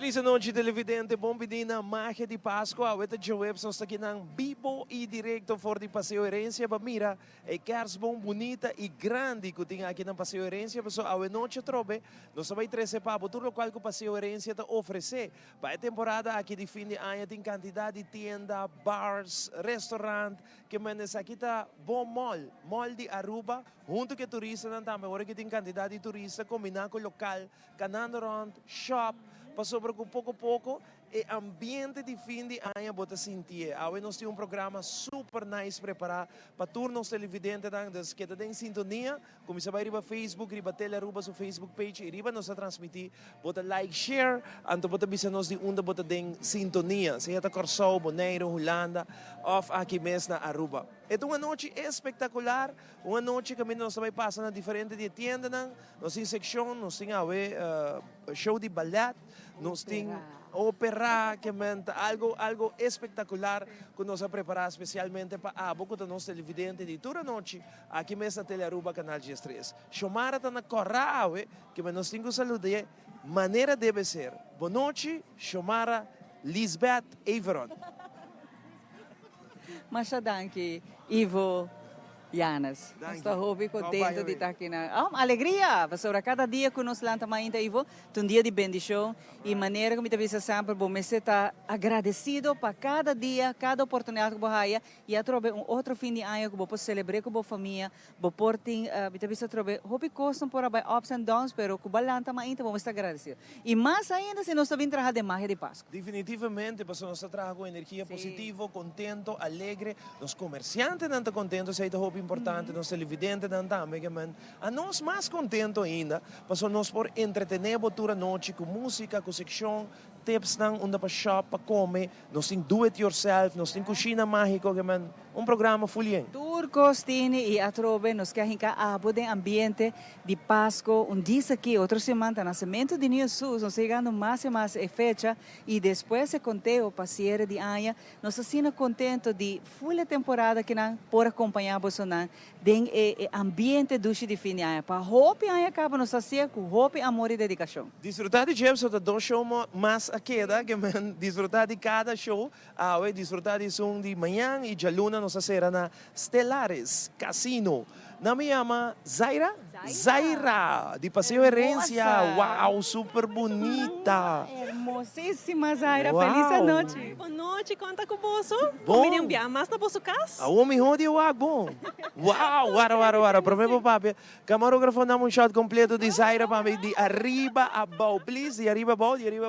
Feliz noite, televidente. Bom na Magia de Pasco. Esta Joeb está aqui na vivo e direto for de Passeio Herência. Mira, é cars bom, bonita e grande que tem aqui na Passeio Herência. Pessoal, a noite trobe, nós vamos trazer para tudo o qual que o Passeio Herência te oferecer. Para a temporada aqui de fim de ano tem quantidade de tenda, bars, restaurante, que menos aqui está bom mall de Aruba, junto com turistas também. Agora que tem quantidade de turistas, combinar com o local, canando around, shop. Passou por pouco a pouco, e ambiente de fim de ano bota sentir. Agora nós temos programa super nice preparado para turnos televidentes que estão em sintonia. Como você vai ir para Facebook, ir para Telearuba, seu Facebook page, e riba nós a transmitir, bota like, share, então bota bisa nós de onde bota em sintonia. Seja da Corsou, Bonaire, Holanda, of aqui mesmo na Aruba. É uma noite espetacular, uma noite que nós também passa na diferente de tienda, nós temos secção, nós temos show de ballet, nós temos ópera, que algo espetacular que nós preparamos especialmente para a boca dos televidentes de toda a noite, aqui mesmo na Telearuba, Canal G3. Chamara está na corral, que nós temos que saludar, maneira deve ser. Boa noite, Chamara Lisbeth Everon. Mas danke, Ivo Yanas. Estou muito contente de estar aqui na... alegria! Para cada dia que nós lançamos ainda, Ivo, um dia de bendição e maneira como me avisa sempre, bom, me está agradecido para cada dia, cada oportunidade que você e a trobe outro fim de ano que você celebrar com a família, você portem, me avisa trobe, hobby custom por aí ups and downs, pero que balanta ainda, vamos estar agradecidos. E mais ainda se nós também trabalhar de magia de Pasco. Definitivamente, porque nós trabalhamos com energia positiva, contento, alegre, os comerciantes estão contentos, isso é importante, nos televidentes também, a nós mais contento ainda, porque nós por entretener toda a noite com música, com secção, tips onde para shop, para comer, nós temos do it yourself, nós temos cozinha mágica, programa fulien. Turcos tiene e a trobe nos que hinca abo de ambiente de Pasco, dia aqui, outra semana, nascimento de Jesus, nós chegando mais e mais fecha e depois se conteo para de anha, nós assim contento de full temporada que não por acompanhar Bolsonaro, den ambiente duche de fim de ano, para hope anha acaba nos assim com hope, amor e dedicação. Desfrutar de Jefferson da dois shows mais a queda, que desfrutar de cada show, desfrutar de som de manhã e de luna nos será na Stelares Casino. Na me chama Zaira? Zaira, de Passeio Herência. Uau, super bonita. Hermosíssima, Zaira. Feliz noite. Boa noite, conta com o bolso. Bom. Me enviar mais na bolso casa. A homem rodeia o bom. Uau, wara. Promemo, papi. Camarógrafo, dá um shot completo de Zaira para mim, de arriba a baixo, please. De arriba a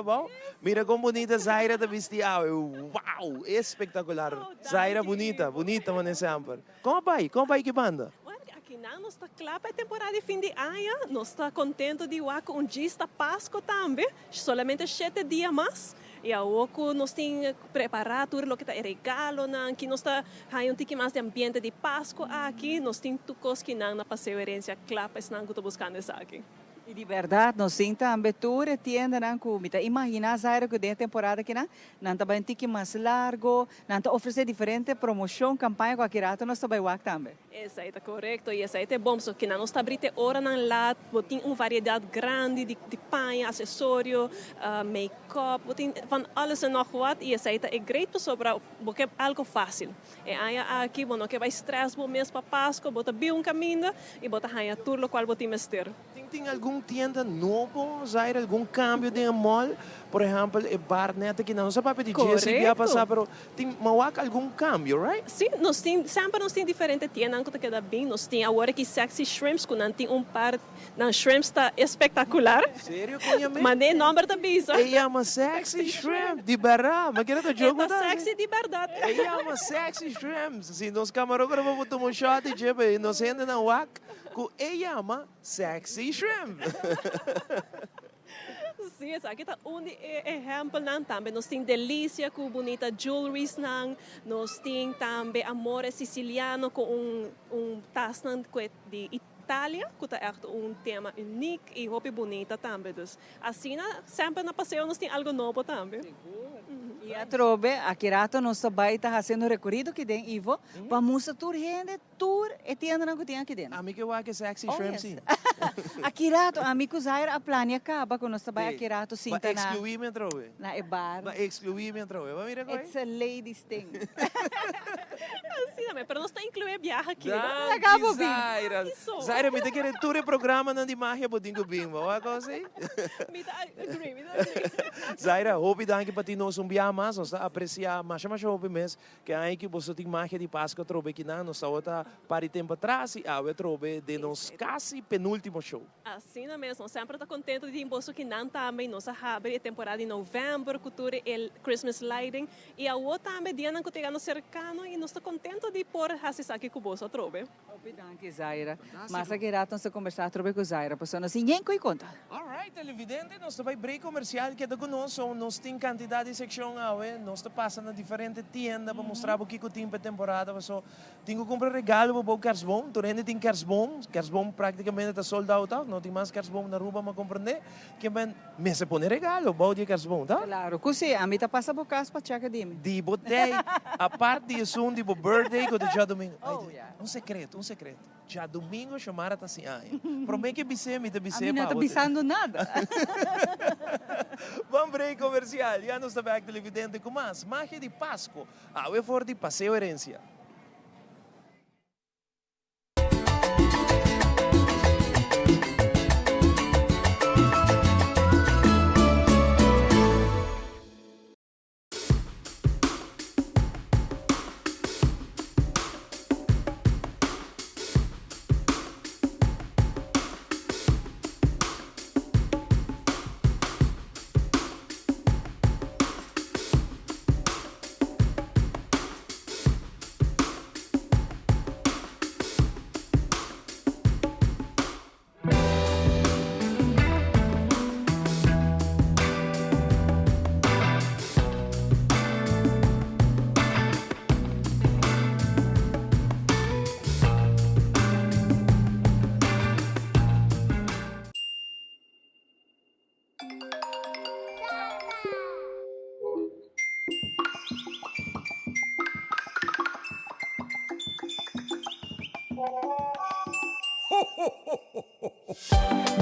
baixo. Mira como bonita Zaira da vestia. Uau, espetacular. Zaira bonita, mano, sempre. Como vai que banda? Aqui nós está claro para a temporada de fim de ano. Nós está contente de ir com dia está Pasco também. Somente 7 dias mais. E a oco nós temos preparado tudo o que está regalo, que nós está aí tique mais de ambiente de Pasco aqui. Nós temos tudo coisa que na Passeio Herência claro para estar buscando isso aqui. E de verdade, nós temos a abertura tienda na comida. Imagina, Zaira, que dentro da temporada que não está bem tique mais largo, não está oferecer diferente promoção, campanha, qualquer rato, nós também vai também. Isso é correto, e isso é bom, só que nós está abrindo hora na lá, tem uma variedade grande de pão, acessório, make-up, tem van alles en nog wat, e isso é great sobre porque é algo fácil. E aí aqui, bom, que vai stress bom mês para Pasco, bota bem um caminho e bota aí tudo o qual bota mestre. Tem algum tienda novo, Zaira, algum cambio de mall? Por exemplo, o bar neta que não sabe de dia se ia passar, mas tem algum cambio, right? Sim, sempre nós temos diferentes tiendas que queda bem. Nós temos agora que sexy shrimps, que não tem par, não shrimps está espetacular. Sério, mandei nome da bisa. É uma sexy shrimp de barra, mas quero que jogo da sexy de verdade. É uma sexy shrimps. Se nós camarógrafos vamos tomar um shot e jebe, nós ainda na wak, com uma sexy shrimp. Sim, aqui está exemplo também. Nós temos delícia com bonita jewelry, nós temos também amor siciliano com taça de Itália, que é tema único e roupa bonita também. Dus, assim, sempre na passeio nós tem algo novo também. E a trobe, aqui rato nós também está fazendo recorrido aqui dentro, Ivo, para mostrar tour gente, tour, e tienda na cotinha aqui dentro. Amigo, eu acho que sexy shrimp, sim. Aqui rato, amigo Zaire, a plania acaba com nós também aqui rato, sinta Vai excluir minha trobe. na bar. Vai excluir minha trobe. Vai mirar It's a ladies thing. Assim também, para nós incluir viagem aqui. Acabo, Zaira. Zaira, me tem que tour e programa não de magia, botinho com bimbo. Olha coisa aí. Me dá agree. Zaira, hope danke para ti nós mais, nós apreciar mais hope mesmo, que aí que você tem magia de Pasco trobe que não, nós outra para tempo atrás e a trobe de nós quase penúltimo show. Assim mesmo, sempre está contente de ir que não também, nós abre a temporada de novembro, cultura e Christmas lighting, e a outra também dia não que no cercano e nós está contente de pôr assim aqui com você trobe. Danke, Zaira. Mas aqui rato nós conversar trobe com Zaira, pessoa assim, nem coi conta. Alright, televidente, nós também break comercial que é conosco, nós tem quantidade de seção nós está passando na diferente tienda para mostrar o que tem para temporada, so tenho que comprar regalo para o Kersbom, tu ainda tem Kersbom praticamente está sold out, não tem mais Kersbom na rua para compreender, que ben me se põe regalo, bom dia Kersbom, tá? Claro, così, a mim tá passa por casa para checar de mim. Di botei, a parte de som de birthday que já domingo. Yeah. Um secreto. Já domingo chamara tá assim, promete que bise, me te bise. A mim não tá bisando nada. Vamos break comercial, já nós estamos aqui televidente com mais Magia de Pasco, a for de Passeio Herência.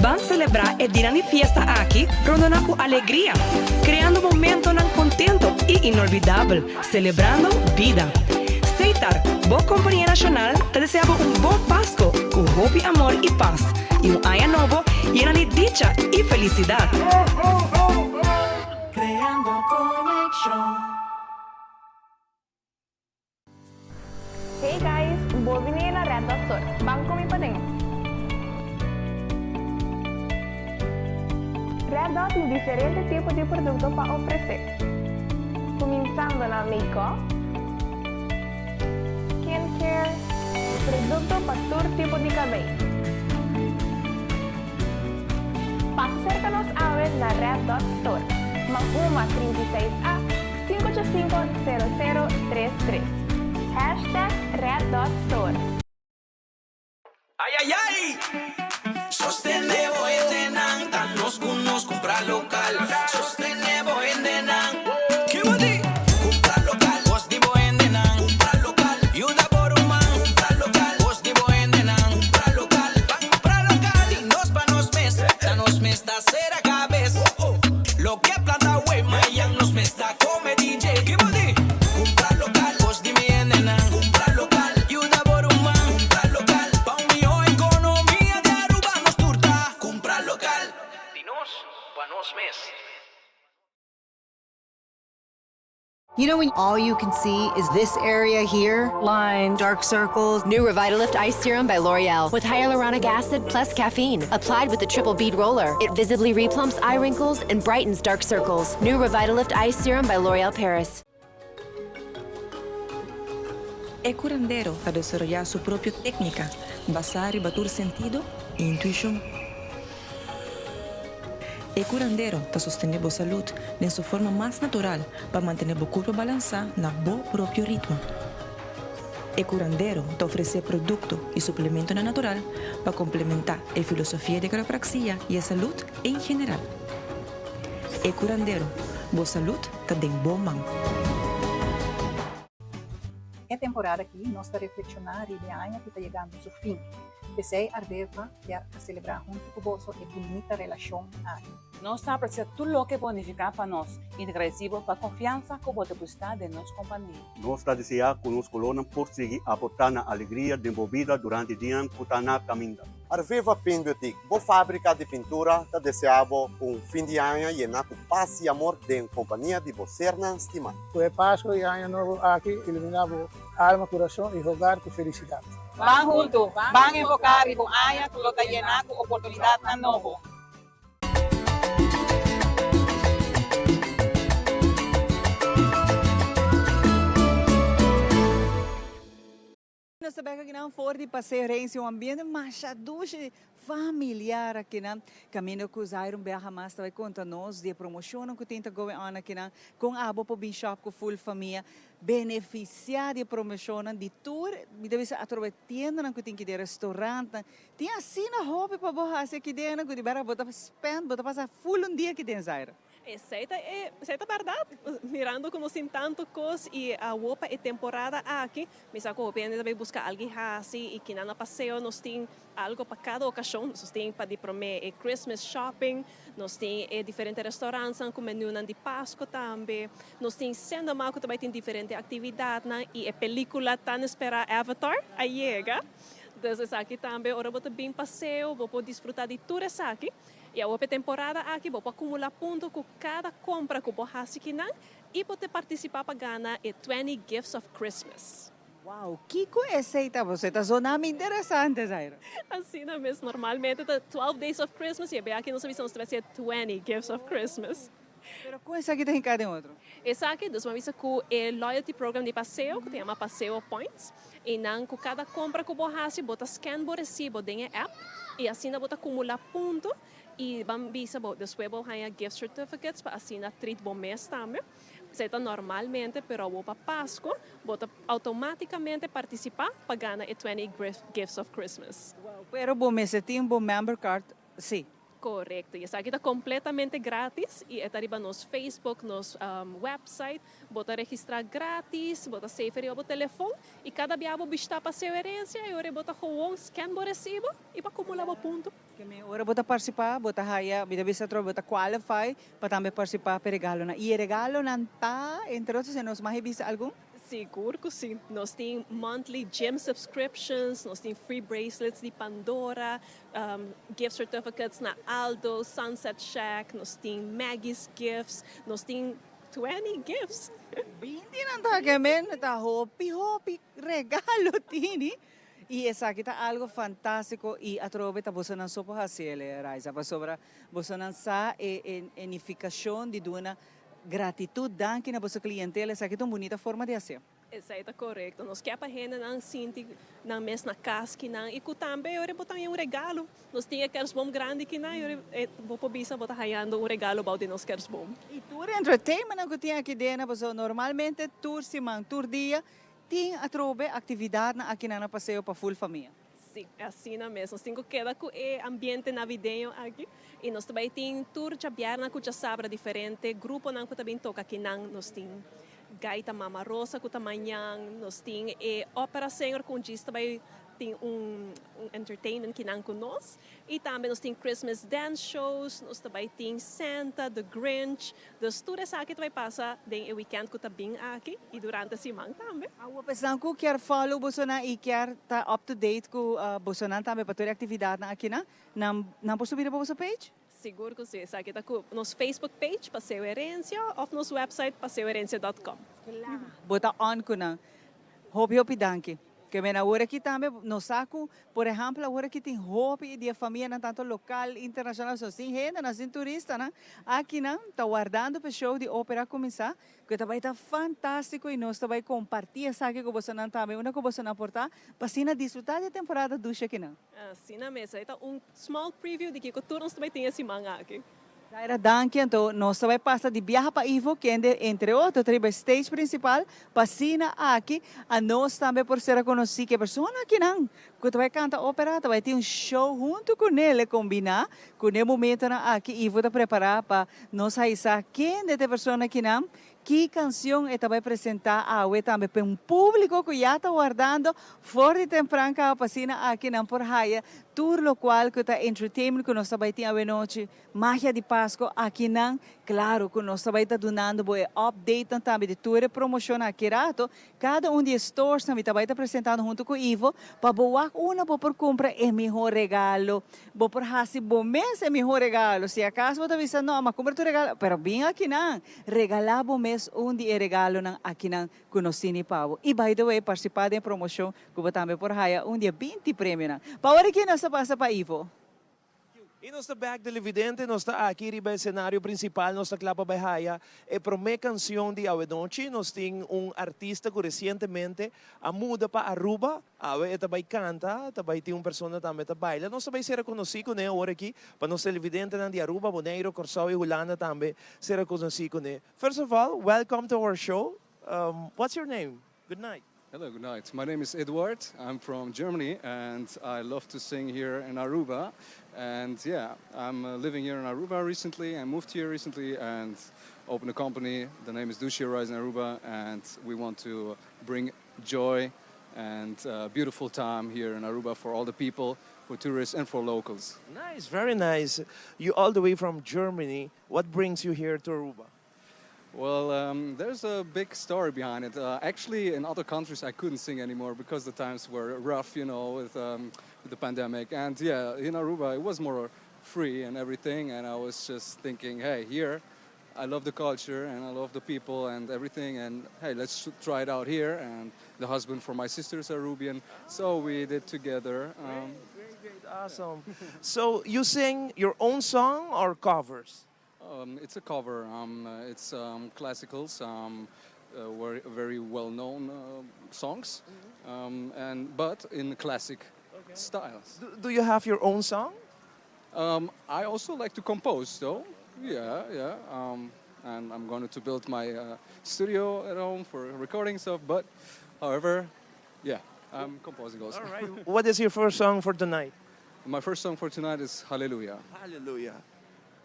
Vamos celebrar a dia de festa aqui, rondando com alegria, criando momento contento e inolvidável, celebrando vida. Seitar, boa companhia nacional, te deseava bom Pasco, com hope, amor e paz, e ano novo lleno de dicha e felicidade. Creando connection. Hey guys, bem-vindos na Red Dot Store. Vamos comigo para dentro. Red Dot tem diferentes tipos de produtos para oferecer. Começando na make-up, skincare, produtos para todo tipo de cabelo. Passa cerca-nos a ver na Red Dot Store. Manguma 36A 585-0033. Hashtag Red Dot Store. Ay, ay, ay. Sostenebo endenan, tan nos comprar local. Sostenebo endenan. ¿Qué va a decir? Comprar local. Vos digo endenan. Comprar local. Yuda por un man. Comprar local. Vos digo endenan. Comprar local. Comprar local. Y nos pa nos mes. Ta nos mes ta cera cabeza. Lo que planta wey, mayan nos mes ta come DJ. ¿Qué va a decir? Comprar local. Vos digo endenan. Comprar local. Yuda por un man. Comprar local. Pa un mío economía de Aruba nos turta. Comprar local. Dinos pa nos mes. You know when all you can see is this area here? Lines, dark circles. New Revitalift Eye Serum by L'Oreal with hyaluronic acid plus caffeine. Applied with the triple bead roller, it visibly replumps eye wrinkles and brightens dark circles. New Revitalift Eye Serum by L'Oreal Paris. É curandeiro a desarrollar sua própria técnica, basada em bater sentido e intuição. É curandeiro para sustentar a saúde de sua forma mais natural para manter o corpo balançado na bom próprio ritmo. E curandeiro te oferece produto e suplemento natural para complementar a filosofia de quiropraxia e a saúde em geral. E curandeiro, boa saúde está em boa mão. É temporada aqui, nós estamos reflexionar e de ano que está chegando ao fim. Pensei a Arveva quer celebrar junto com você e bonita relação aqui. Nós estamos a fazer tudo o que bonificar para nós e agradecido para a confiança que você depositar de nossa companhia. Nós estamos desejando que nos colonos por seguir aportando a alegria desenvolvida durante o dia que está na caminhada. Arveva Pinbutik, boa fábrica de pintura, está desejando fim de ano llenado de paz e amor de companhia de você na estimada. É Pasco e ano novo aqui, iluminamos alma, coração e rogar com felicidade. Vão juntos, vão invocar e vão aia que está llenado com oportunidade na novo. Nós sabemos que não for de passeio em um ambiente machaduche familiar aqui na caminho que os Iron Berra mais vai contar nós de promoção que tenta go on aqui na com a abo bin shop com full família beneficiar de promoção de tour me deve ser através tienda na que tem que de restaurante tem assim na hobby para borrar aqui dentro que de bara botar spend botar passar full dia aqui dentro Zaira. Essa é verdade. Mirando como assim tanto coisa e a roupa é temporada aqui. Mas a roupa ainda vai buscar alguém assim e que na passeio nós tem algo para cada ocasião. Nós tem para prometer Christmas shopping, nós tem diferentes restaurantes com menu de Pasco também. Nós tem sendo mal que também tem diferentes atividades e a película tá esperar Avatar a chega. Então aqui também ora bota bem passeio, vou poder desfrutar de tudo isso aqui. E a outra temporada aqui, vou acumular pontos com cada compra que você faz aqui e poder participar para ganhar 20 Gifts of Christmas. Uau, que receita você está zonando interessante, Zaira. Assim mesmo, normalmente 12 Days of Christmas e aqui nós sabemos que vai ser 20 Gifts of Christmas. Mas com essa aqui tem cada outro? Essa aqui, nós vamos com o loyalty program de passeio, que se chama Passeio Points. E com cada compra que você faz, você scan o recibo dentro da app e assim você acumula pontos. E vamos ver depois vou ganhar gift certificates para assinar treat bom mês também. Você normalmente, pero vou para Pasco, vou automaticamente participar para ganhar 20 gifts of Christmas. Wow, pero bom mês, você tem um bom member card, sim. Correcto. E essa aqui está completamente grátis e está arriba nos Facebook, nos website, bota registrar grátis, bota safe o telefone e cada dia vou visitar para sua herência e agora bota com scan o recibo e para acumular o ponto. Que me ora bota participar, bota haya, bida bisa tro bota qualify para também participar para regalo na. E regalo não tá entre outros nos mais bisa algum? Seguro que sim. Nós temos monthly gym subscriptions, nós temos free bracelets de Pandora, gift certificates na Aldo, Sunset Shack, nós temos Magie's Gifts, nós temos 20 gifts. Hindi não tá que men, tá hopi, regalo tini. E essa aqui tá algo fantástico e a trove tá você não só para fazer, Raisa, para sobra você não sa unificação de uma gratitude danke na vossa clientela, essa aqui é uma bonita forma de fazer. Isso é correto. Nós queremos a gente não sentir na mesma casca e que também eu botar um regalo. Nós temos aqueles bom grande que não eu vou para bisa botar raiando regalo para nós queres bom. E tour entertainment que tem aqui dentro, você normalmente tour semana, tour dia, tem a trove atividade aqui na passeio para full família. Sim, é assim mesmo. Nós temos que quedar com o ambiente navideño aqui. E nós também temos tour de aberta que já sabe diferente. Grupo que também toca aqui. Nós temos gaita Mama Rosa que amanhã. Nós temos ópera singer com diz também tem entertainment que não conosco. E também nós temos Christmas dance shows. Nós também temos Santa, The Grinch. Dos tudo isso aqui também passa no weekend que também aqui. E durante a semana também. A pessoa que quer follow você e quer estar up to date com você também para toda a atividade aqui não posso subir para você page? Seguro que sim. Aqui está com nosso Facebook page, Passeio Herência, ou nosso website, passeioherencia.com. Claro. Bota on com não. Hope danke. Que na hora que também no saco, por exemplo, a hora que tem hope de família não tanto local, internacional, só sem renda, não sem turista, né? Aqui não, está guardando para o show de ópera começar, que também está fantástico e nós também compartilhar essa aqui com você não também, uma que você não aportar, para assim desfrutar da temporada do aqui não. Assim na mesa, então small preview de que o turno também tem esse manga aqui. Zaira, danke. Então, nós vai passar de viaja para Ivo, que entre outros, triba stage principal, passina aqui, a nós também por ser conhecido, que a pessoa aqui não, que vai cantar ópera, vai ter um show junto com ele, combinar, com o momento aqui, Ivo está preparar para nós sair quem de pessoa aqui não, que canção ele vai apresentar a também para um público que já está guardando fora de temprano a passina aqui não por raia, tour lo qual que está entertainment que nós vai ter a noite, Magia de Pasco aqui não, claro que nós vai estar donando boa update também de tour e promoção aqui rato, cada de stores também vai estar apresentando junto com Ivo, para boa uma por compra é melhor regalo, bo por hasi bom mês é melhor regalo, se acaso você avisa não, mas compra tu regalo, pero bem aqui não, regalar bom mês dia regalo ng aqui ng Kunosini Pavo. E by the way, participar da promoção que eu também por raia dia 20 prêmio na. Para que nós passa para Ivo. E nós back televidente, nós está aqui riba cenário principal, nós está clapa by haya, e para minha canção de Awedochi, nós tem artista que recentemente a muda para Aruba, awe tabay canta, tabay tem persona também ta baila, nós também será conhecido né agora aqui, para nós televidente ng de Aruba, Boneiro, Corsao e Holanda também será conhecido né. First of all, welcome to our show. What's your name? Good night. Hello, good night. My name is Edward. I'm from Germany and I love to sing here in Aruba. And yeah, I'm living here in Aruba recently. I moved here recently and opened a company. The name is Dushi Rise in Aruba and we want to bring joy and beautiful time here in Aruba for all the people, for tourists and for locals. Nice, very nice. You all the way from Germany. What brings you here to Aruba? Well, there's a big story behind it. Actually, in other countries, I couldn't sing anymore because the times were rough, you know, with the pandemic. And yeah, in Aruba, it was more free and everything. And I was just thinking, hey, here, I love the culture and I love the people and everything. And hey, let's try it out here. And the husband for my sister is Arubian, so we did together. Great, awesome. So you sing your own song or covers? It's a cover. It's classicals, very well-known songs, but in classic styles. Do you have your own song? I also like to compose, though. Yeah. And I'm going to build my studio at home for recording stuff. But, however, yeah, I'm composing also. All right. What is your first song for tonight? My first song for tonight is Hallelujah. Hallelujah.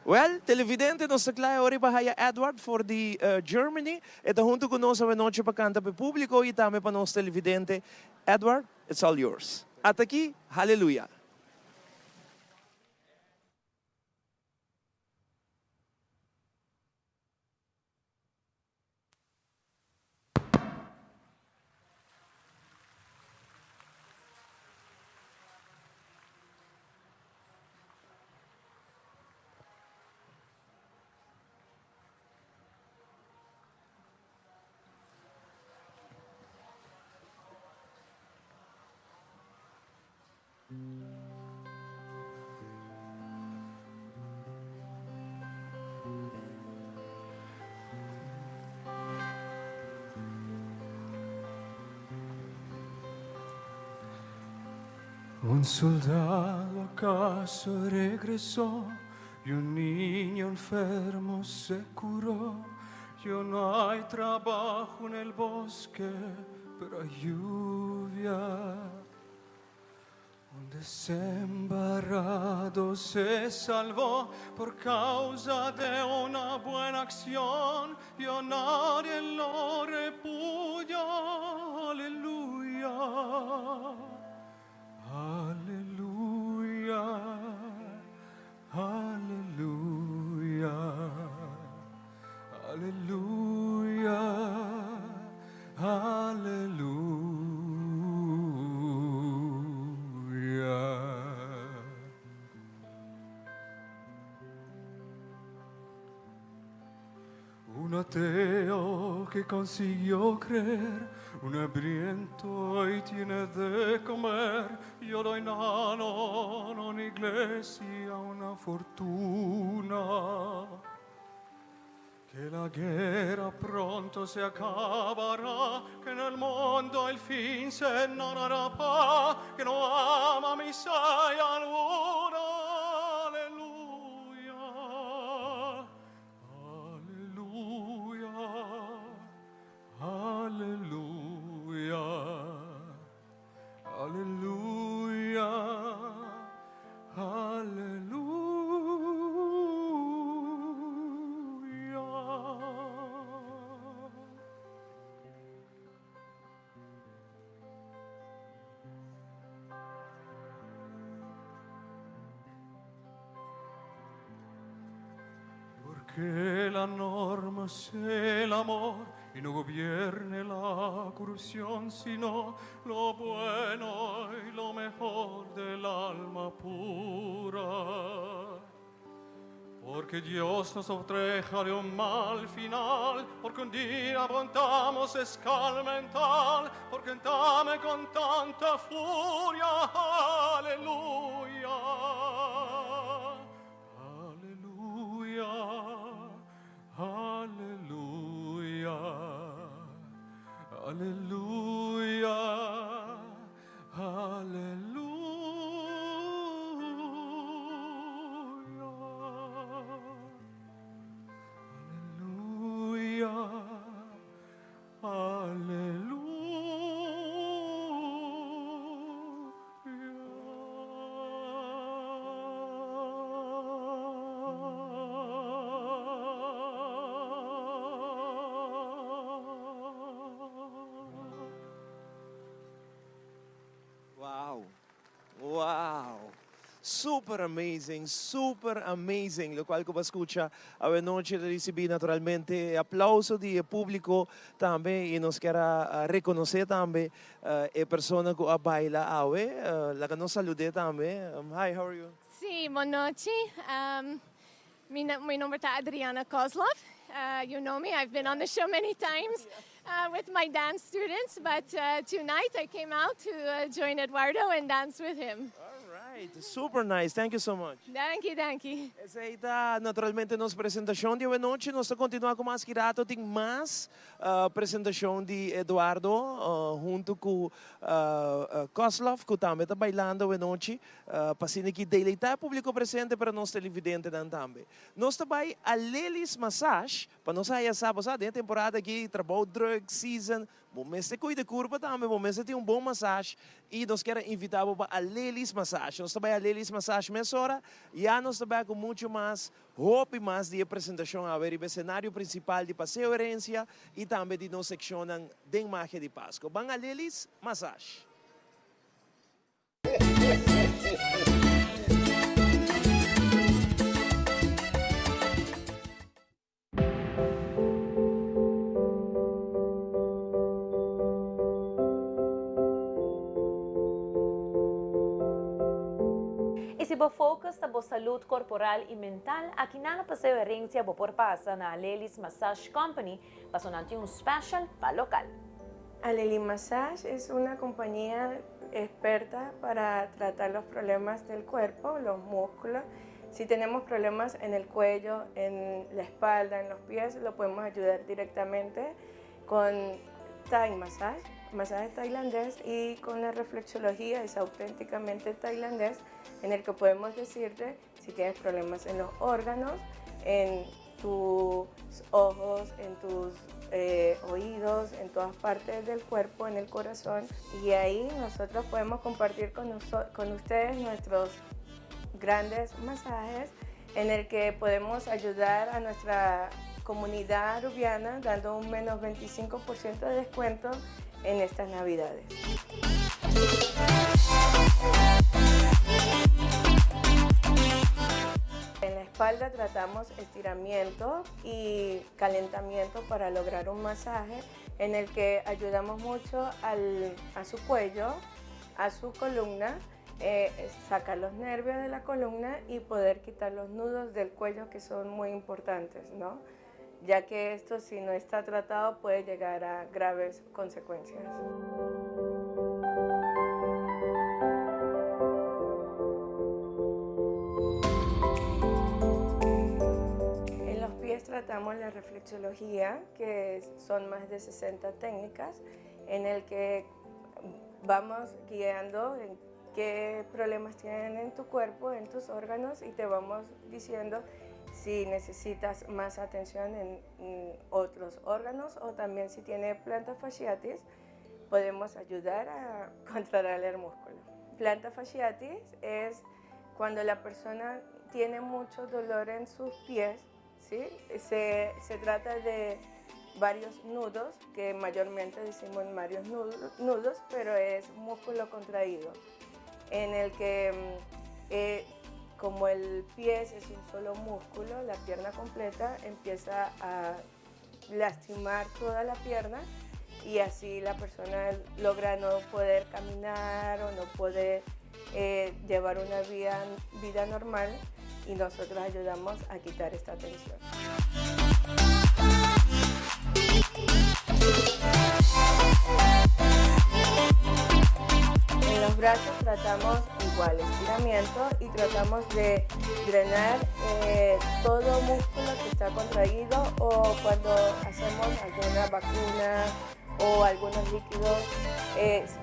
Well, televidente, nos taglaya ori bahaya Edward for the Germany. Ito junto con nos sa noche pa kanta pe público y tame pa nos televidente. Edward, it's all yours. At aquí, hallelujah. Un soldado acaso regresó y un niño enfermo se curó. Yo no hay trabajo en el bosque, pero hay lluvia. Un desembarrado se salvó por causa de una buena acción. Yo nadie lo repudia. Aleluya. Aleluya, aleluya, aleluya, aleluya. Un ateo que consiguió creer, un hambriento y tiene de comer. Yo doy nano, una iglesia, una fortuna. Que la guerra pronto se acabará, que en el mundo el fin se narrará, que no ama miseria alguna. Aleluya. Porque la norma sea el amor y no gobierne la corrupción, sino lo bueno y lo mejor del alma pura. Porque Dios nos proteja de un mal final, porque un día aguantamos escala mental, porque entame con tanta furia, aleluya, aleluya, aleluya, aleluya, aleluya. Wow. Wow. Super amazing, lo cual como escucha a noche recibí naturalmente aplauso del público también y nos quiera reconocer también persona que baila la que nos salude también. Hi, how are you? Sí, buenas noches. Mi nombre es Adriana Kozlov. You know me, I've been on the show many times with my dance students, but tonight I came out to join Eduardo and dance with him. Right, super nice. Thank you so much. Thank you. Essa aí tá naturalmente nossa apresentação de hoje. Nós vamos continuar com mais kirato. Tem mais apresentação de Eduardo junto com Koslov, que também está bailando hoje. Passando aqui deleitar público presente para nós televidentes também. Nós também a Lelis Massage, para nós aí sabe, temporada aqui, trabalho drug season. Bom, mas se cuida curva também, bom, mas tem bom massagem e nós queremos invitar para a Lelis Massage. Nós também a Lelis Massage nessa hora, e nós também com muito mais hope mais de apresentação a ver o cenário principal de Passeio Herência e também de nossa secção de Magia de Pasco. Vamos a Lelis Massage. E se você focus na saúde corporal e mental, aqui na Passeio Herência você passa na Lelis Massage Company, pasando un special para local. Aleli Massage es una compañía experta para tratar los problemas del cuerpo, los músculos. Si tenemos problemas en el cuello, en la espalda, en los pies, lo podemos ayudar directamente con Thai Massage, masaje tailandés, y con la reflexología es auténticamente tailandés, en el que podemos decirte si tienes problemas en los órganos, en tus ojos, en tus oídos, en todas partes del cuerpo, en el corazón. Y ahí nosotros podemos compartir con ustedes nuestros grandes masajes, en el que podemos ayudar a nuestra comunidad arubiana dando un menos 25% de descuento en estas Navidades. En la espalda tratamos estiramiento y calentamiento para lograr un masaje en el que ayudamos mucho a su cuello, a su columna, sacar los nervios de la columna y poder quitar los nudos del cuello, que son muy importantes, ¿no? Ya que esto, si no está tratado, puede llegar a graves consecuencias. En los pies tratamos la reflexología, que son más de 60 técnicas, en el que vamos guiando en qué problemas tienen en tu cuerpo, en tus órganos, y te vamos diciendo si necesitas más atención en otros órganos, o también si tiene plantar fasciitis, podemos ayudar a contraer el músculo. Plantar fasciitis es cuando la persona tiene mucho dolor en sus pies, ¿sí? Se trata de varios nudos, que mayormente decimos varios nudos, pero es músculo contraído, en el que como el pie es un solo músculo, la pierna completa empieza a lastimar toda la pierna y así la persona logra no poder caminar o no poder llevar una vida normal y nosotros ayudamos a quitar esta tensión. En los brazos tratamos igual estiramiento y tratamos de drenar todo músculo que está contraído o cuando hacemos alguna vacuna o algunos líquidos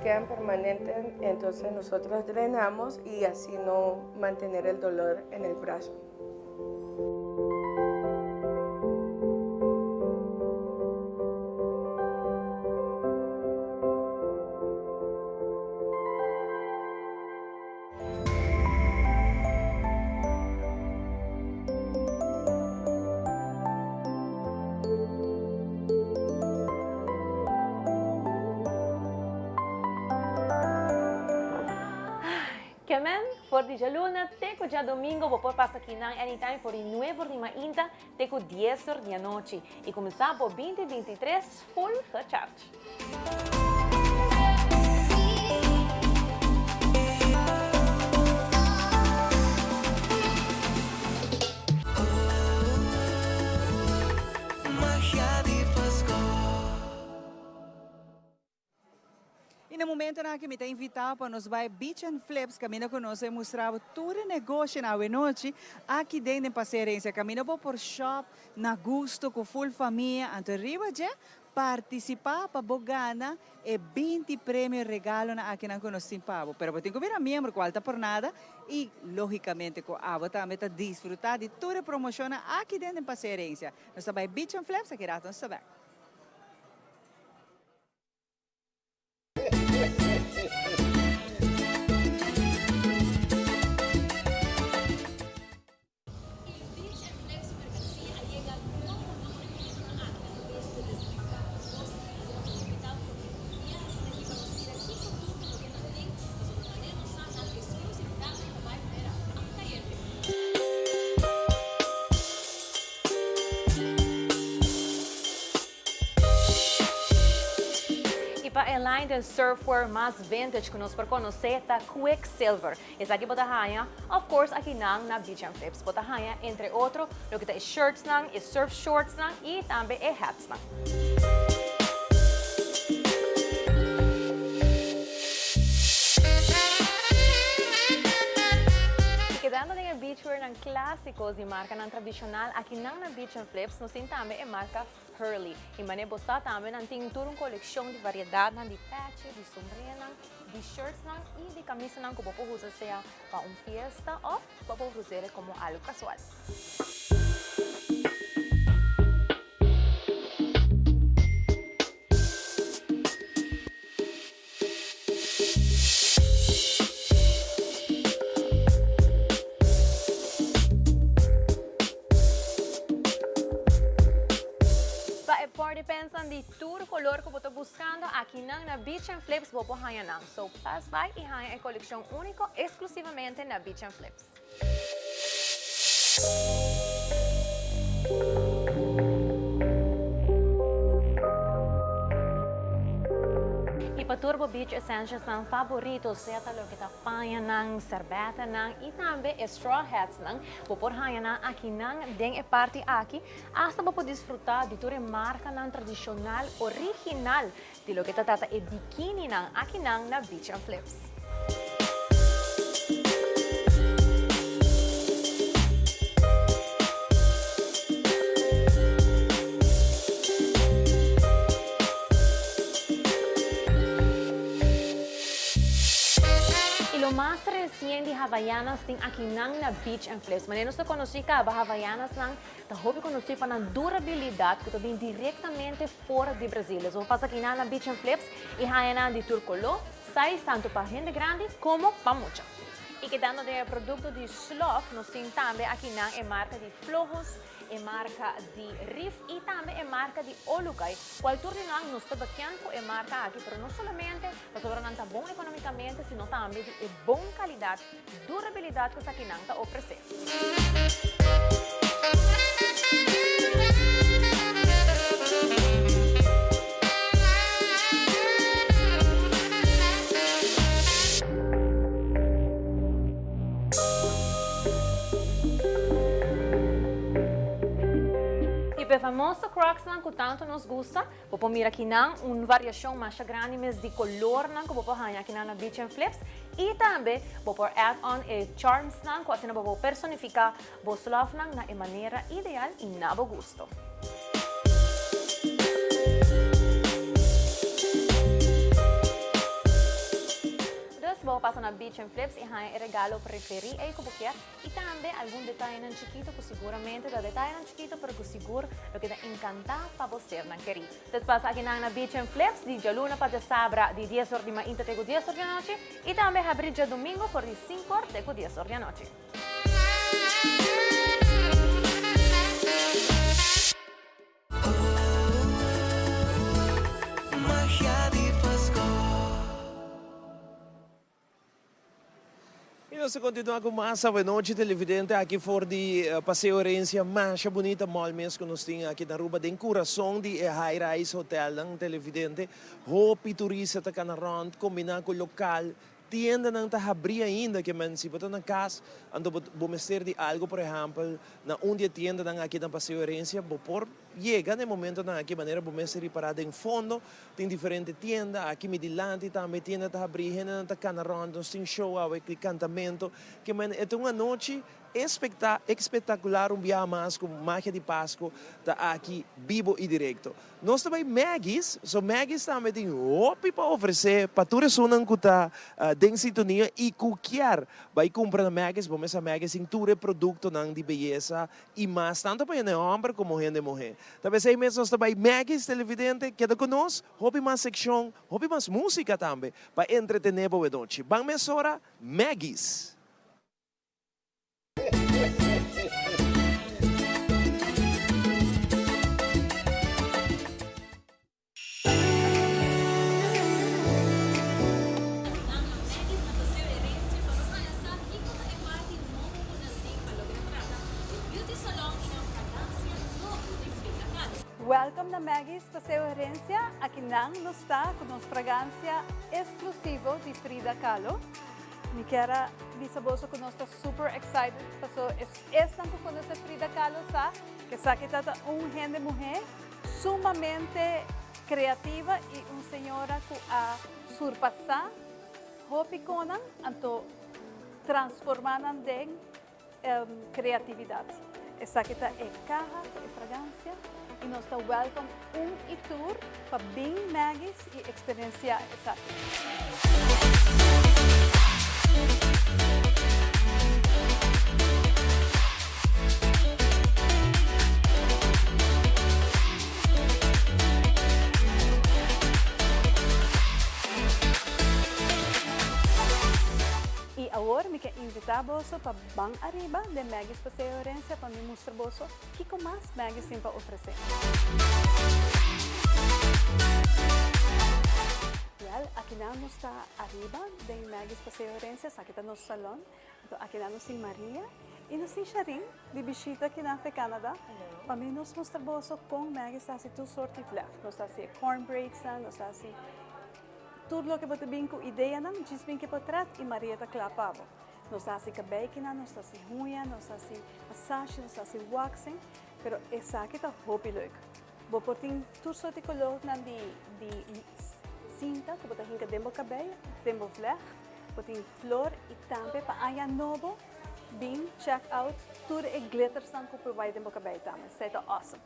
quedan permanentes, entonces nosotros drenamos y así no mantener el dolor en el brazo. Kemen, for di luna, teco dia domingo, vou pôr passa aqui na anytime for di 9 de mainta, teco 10 da noite. E começar por 2023 full recharge. Magia di Pasco. E no momento na que me tem invitado para nos vai Beach and Flips, caminho conosco e mostrava todo o negócio na noite aqui dentro da Passeirência. Caminho por shop, na gusto, com full família, anto arriba já participar para bogana e 20 prêmios regalo na aqui na conosco pavo. Pero tem que vir a membro com alta por nada e logicamente com a também tá desfrutar de toda a promoção aqui dentro da Passeirência. Nós vai Beach and Flips aqui rato nós saber. Para a line de surfwear mais vintage que nós por conhecer tá Quicksilver. Esse aqui bota raia, of course, aqui na Beach and Flips bota raia, entre outros, o que tá é shirts nang, é surf shorts nang e também é hats nang. Quedando em beachwear ng clássicos de marca ng tradicional, aqui na Beach and Flips, nós temos também a marca Hurley. E manebosa também nang turong koleksyon de variedade de patch, de sombreira, de shirts e de camisa que você pode usar para uma fiesta ou pode usar como algo casual. Depensan di tour color que você buscando aqui na Beach and Flips bopo haya nang. So pass by e haya a colección único exclusivamente na Beach and Flips. E para Turbo Beach Essentials ng favorito, seta lo kita paya ng serbeta ng e também straw hats ng puporhaya na aqui ng deng e parte aqui hasta para desfrutar de toda marca ng tradicional original de lo que tata e bikini ng aqui ng na Beach and Flips. Más recién de Havaianas ting aquí nang na Beach and Flips. Maneno sa conocí ka ba Havaianas nang tahobi conocí pa ng durabilidad que também directamente fora de Brasil. So pasa aquí na Beach and Flips y haya na de Turcolo, size tanto para gente grande como para mucha. E quedando de produto de slof, nós temos também aqui na marca de flojos, marca de Riff e também marca de Olugay. Qual turno lang nos está bacana com marca aqui, pero não somente para sobrar não tá bom economicamente, sino também de boa qualidade, durabilidade que aqui não está oferecendo. E famoso Crocs lang que tanto nos gusta, popo mira aqui não uma variação mais grande mas de color lang que popo hanya aqui na Beach and Flips e também popo add-on charms lang que assim popo personificar vos love lang na maneira ideal e na bo gusto. Vou passar na Beach and Flips e há regalo preferido aí que você e também algum detalhe não chiquito que seguramente da detalhe não chiquito pero que seguro lo que te encanta para você não querer. Después aqui na Beach and Flips de luna para sábado de 10 horas de manhã até 10 horas da noite e também abrir de domingo por de 5 horas até 10 horas da noite. Magia de Pasco. E nós continuamos com mais boa noite, televidente, aqui fora de Passeio Herência, mais bonita mall mesmo que nós temos aqui na rua, de coração de High Rise Hotel, não televidente, roupa turista tá na rond, combinar com o local, tienda não está abrir ainda, que man, se botar na casa, ando bomester de algo, por exemplo, na onde tienda não aqui na Passeio Herência, por chega no momento na aqui maneira bomester parada em fundo, tem diferente tienda, aqui me dilante também tienda está abrir, não está canarond, nós tem show, aqui cantamento, que man, é uma noite espetacular, dia mais com Magia de Pasco, tá aqui vivo e direto. Nós também Maggie's, Maggie's também tem roupa para oferecer, para todos os que está em sintonia e qualquer vai comprar na Maggie's, bom, essa Maggie's tem todo produto de beleza e mais, tanto para o homem como para a mulher. Talvez aí mesmo nós também Maggie's, televidente, queda conosco, roupa mais secção, roupa mais música também, para entretener boa noite. Bang mesora, Maggie's. Welcome na Maggie's Paseo Herencia. Aqui nang nos está com nos fragrância exclusivo de Frida Kahlo. Me quero bisaboso que nós está super excited. Paso esta que conoce Frida Kahlo sa que sa que trata gente mulher sumamente criativa e senhora que a surpassar hopiconan anto transformanan em criatividade. Essa que é caja de fragrância. E nós estamos welcome e tour para bem Maggie's e experienciar essa. E agora me quero invitar você para bang arriba de Maggie's Paseo Herencia para me mostrar você o que mais Maggie's tem para oferecer. Aqui nós está arriba de Maggie's Paseo Herencia, aqui está nosso salão. Então, aqui nós temos Maria e nós temos Sharin, de visita aqui na Canadá. Para mim, nós mostrar você com Maggie's, nós temos duas sortes de flef. Nós temos cornbread, nós temos tudo o que você tem com ideia, não diz bem que pode trás e Maria está clapava. Nós temos cabelo, nós temos unha, nós temos massagem, nós temos waxing, mas essa aqui está roupa leuk. Você tem tudo sorte de color de cinta, que você tem dentro do cabelo, dentro do flech, você tem flor e também para a novo, bem check out, tudo é glitter que você provide dentro do cabelo também. Isso é awesome.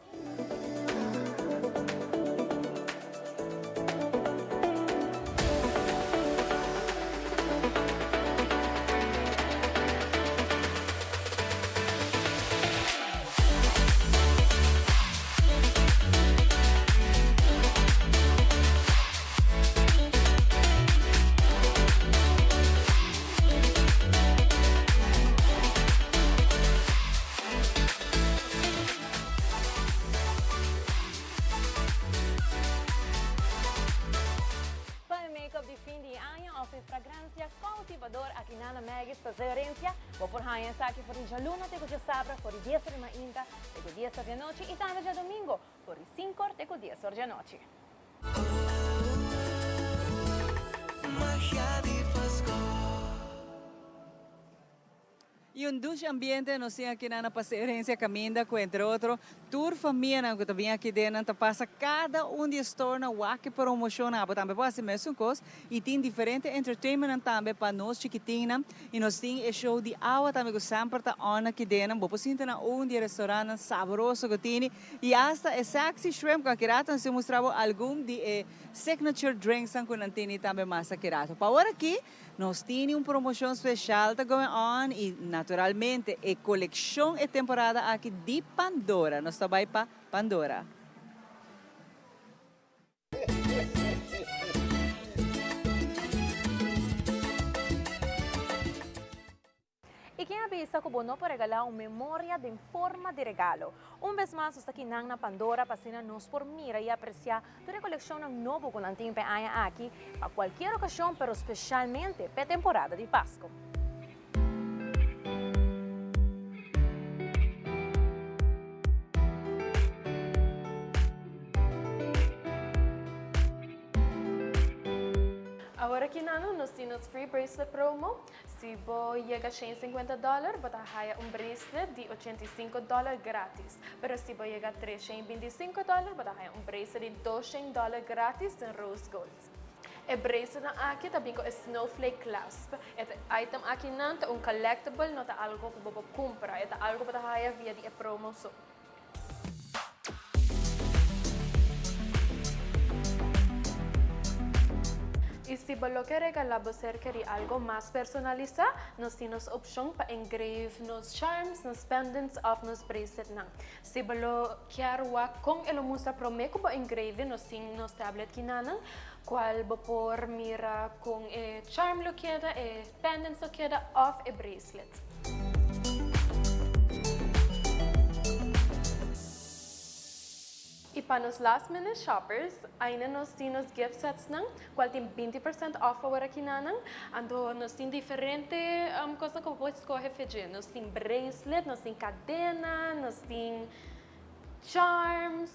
Magis Paseo Herencia, o por hayan sa por el luna te coche sabra, por el 10 de mainta, te 10 de noche, y también ya domingo, por el 5 te 10 de noche. Magia di Pasco. E um dos ambientes, nós temos aqui na Passeio caminha com entre outros, tour família que também aqui dentro, passa cada de estorna, que promoção, também pode ser mesmo coisa, e tem diferente entertainment também para nós chiquitinhos, e nós temos show de água também que sempre está on aqui dentro, vou sentir na de restaurante saboroso que tem, e hasta sexy shrimp que aqui nós temos mostrado algum de signature drinks que nós temos também mais aqui. Para agora aqui, nós temos promoção especial tá going on e naturalmente a coleção e temporada aqui de Pandora. Nós estamos para Pandora. E quem avisa que bono para regalar uma memória em forma de regalo. Vez mais, está aqui na Pandora para nos por mira e apreciar toda a coleção novo que nós temos aqui para qualquer ocasião, pero especialmente para a temporada de Pasco. Agora aqui nós temos free bracelet promo. Se você chega a $150, você ganha bracelet de $85 grátis. Pero se você chega a $325, você ganha bracelet de $200 grátis em rose gold. O bracelet aqui também com snowflake clasp. Este item aqui não é collectible, não é algo que você compra. É algo que você ganha via de promoção. Y si vos lo querés regalar, vos querés algo más personalizado, nos tenemos opción para engrave nos charms, nos pendants of nos bracelet. Si vos lo querés con el musa promeco para engrave, nos tenemos nos tablet kinanan, cual vos por mira con charm lo queda, pendants lo queda of a bracelet. Y para los last minute shoppers, ainda nos temos gift sets cual tem 20% off agora aqui ando nos tem diferente coisa que você escolher fazer. Nos tem bracelet, nos tem cadena, nos tem charms.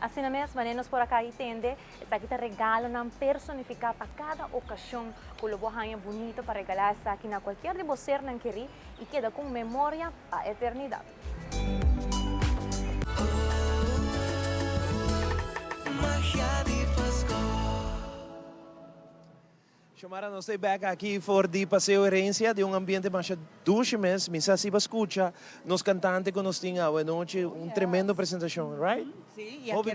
Assim na mesma, nos por acá entende, está aqui te regalo não personificar para cada ocasião, com o bohanha bonito para regalar essa aqui na qualquer de você não querer e queda com memória para a eternidade. Magia di Pasco. Xiomara, nós estamos back aqui for de Passeio Herencia, de ambiente mais duche mesmo. Misa se escuta, nos cantantes que nós tínhamos a noite, tremendo apresentação, right? Sim, e aqui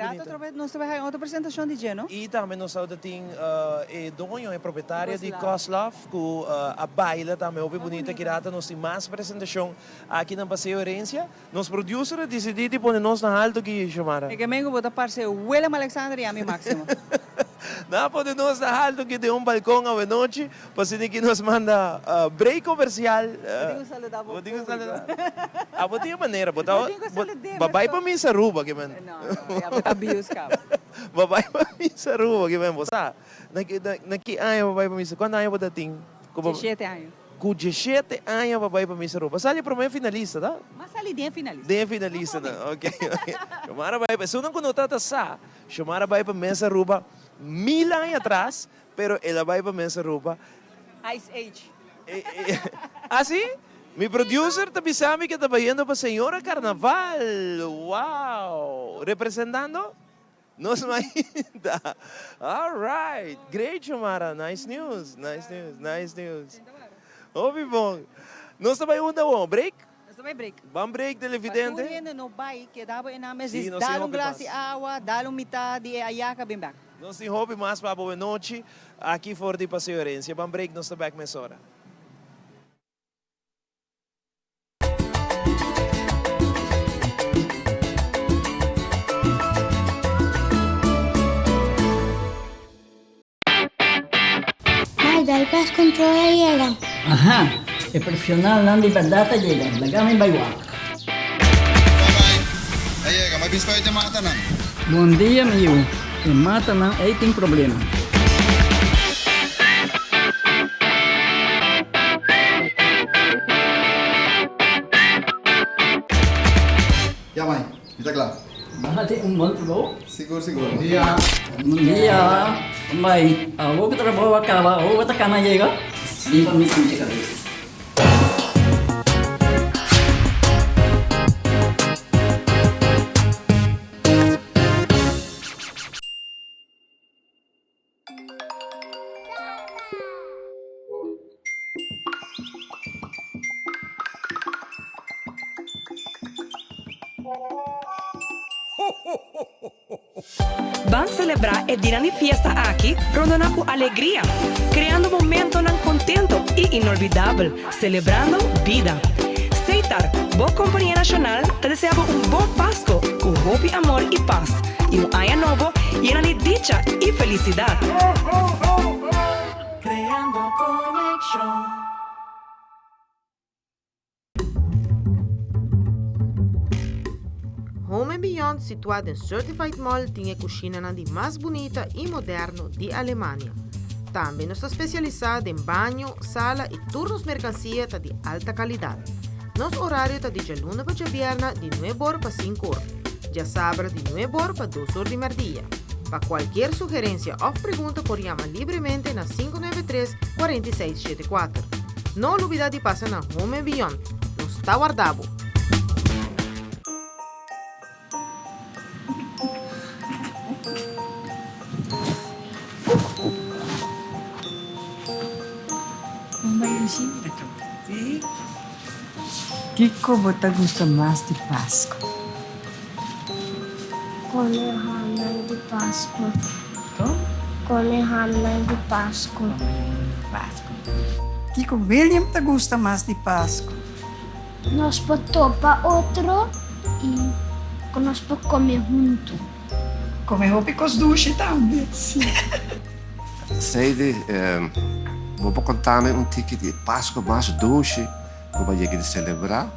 nós temos outra apresentação de Geno. E também nós temos o dono e proprietária de Koslov, que a baila também é bonita, que nós temos mais apresentação aqui na Passeio Herencia. Nos producer decidiram pôr nós na alto aqui, Xiomara. E que vengo botar parceiro William Alexander e a mim Máximo. Não podemos na alto que de balcão à noite, para que nos manda break comercial. Podemos saludar. Ah, pode ter maneira, babai para mim saruba que man. Não, é abuse cara. Babai para mim saruba que man, você. Naqui ano babai para mim, quando ano você tem? 17 anos. Com 17 anos babai para mim saruba. Sali para mim finalista, tá? Mas ali dentro finalista. Dentro finalista, ok. Chamara babai, se não conotata sa, chamara babai para mim saruba 1000 anos atrás, pero ela vai para mim saruba. Ice Age. Assim? Mi producer está avisando que está yendo para Señora Carnaval. Wow. ¿Representando? Nos mainda. All right. Great, Chamara. Nice news. Nice news. Ouvi bom. Nós também break? Nós break. Vamos break, televidente? Patuhin no bay, que dabo inames, Sim, nós dá um temos glass de água, dá metade de ayaca, bem back. Nós temos hobby mais para boa noite aqui fora de Passeio Herência. Vamos break, nós estamos back nessa hora. Dal Pasco llega. Ajá, el profesional Nandi Bandata llega. Lagame by walk. Llega, may bispa ito mata na. Bom dia, meu. E mata não, aí tem problema. Ya, mãe, está claro. Bate bom trabalho? Seguro. Bom dia. Bom dia. Mãe, vou que trabalho acaba, vou que tá na chega. Viva me sentir cabeça. Vamos celebrar a dia de festa aqui, rondando com alegria, criando momento contento e inolvidável, celebrando vida. Seitar, boa companhia nacional, te deseava bom Pasco, com hope, amor e paz, e ano novo lleno de dicha e felicidade. Creando conexão. Home & Beyond, situado em Certified Mall, tem a cozinha mais bonita e moderna de Alemanha. Também está especializado em banho, sala e turnos mercancia de alta qualidade. Nosso horário está de luna para viernes de 9 horas para 5 horas, de sábado de 9 horas para 2 horas de meio-dia. Para qualquer sugerência ou pergunta, pode chamar livremente na 593-4674. Não olvide de passar na Home & Beyond. Nos está guardado. Kiko, você gosta mais de Pasco? Come hamnan de Pasco. Come hamnan de Pasco. Kiko, William te gosta mais de Pasco? Nós podemos para outro e nós podemos comer junto. Come roupa com os duches também. Sim. Seide, vou contar-me ticket de Páscoa mais doce, como a gente celebrar.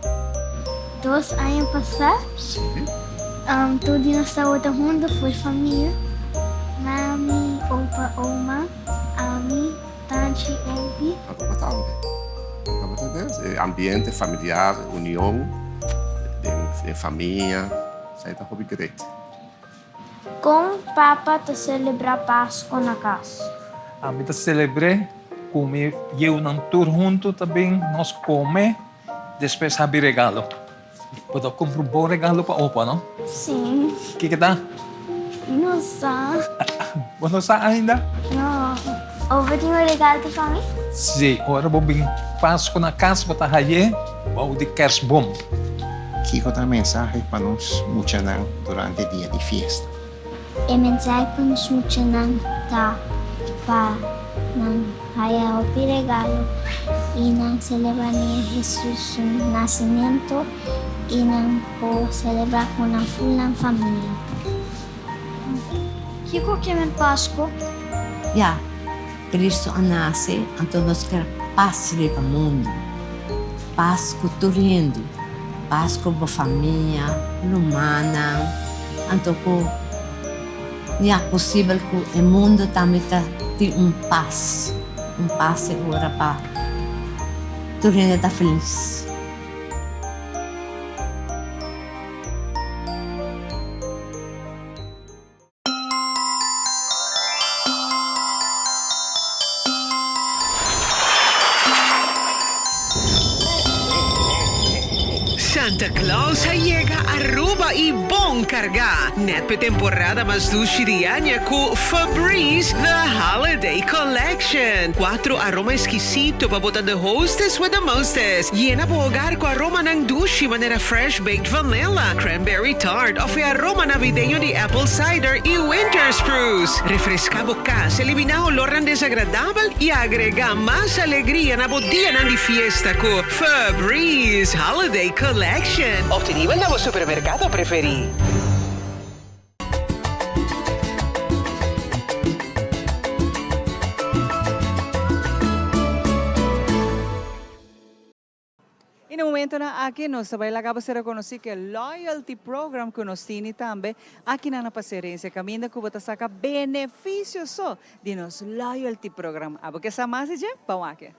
2 anos passados, tudo na saúde do mundo foi família. Mami, opa, oma, ami, tanti, obi. Ambiente familiar, união, de família, sai da hobby great. Com papa te celebrar Páscoa na casa. A gente celebrei, comer eu não tour junto também, nós come, depois habe regalo. Pode comprar bom regalo para opa, não? Sim. O que dá? Não sei. Você não sabe ainda? Não. Opa tem um regalo de família? Sim, agora vou vir Páscoa na casa, vou estar aí, vou de kersbom. Kiko dá mensagem para nós, muito durante o dia de festa. A mensagem para nós muito tá para não haya o regalo e não celebrar Jesus nascimento e não por celebrar com a full família. Kiko que é Pasco? Ja, Cristo nasce, então nós queremos paz para o mundo. Paz culturando, paz com a família, humana. Então, é possível que o mundo também tenha paz agora para todo mundo estar feliz. Santa Claus llega a Aruba y bon carga. Net temporada mas dushirianya ku Febreze The Holiday Collection. 4 aroma exquisito para botar the hostess with the mostest. Llena po hogar ko aroma ng dushi manera fresh baked vanilla, cranberry tart o aroma navideño de apple cider y winter spruce. Refresca boca, se elimina olor ng desagradable y agrega más alegría na día ng fiesta ko Febreze Holiday Collection. Obtenible na supermercado preferi. E no momento na aqui nós também acaba de reconhecer que o loyalty program que nós temos também aqui na Paciência caminha que bota saca benefícios só de nos loyalty program. Abo que essa mais é bom aqui.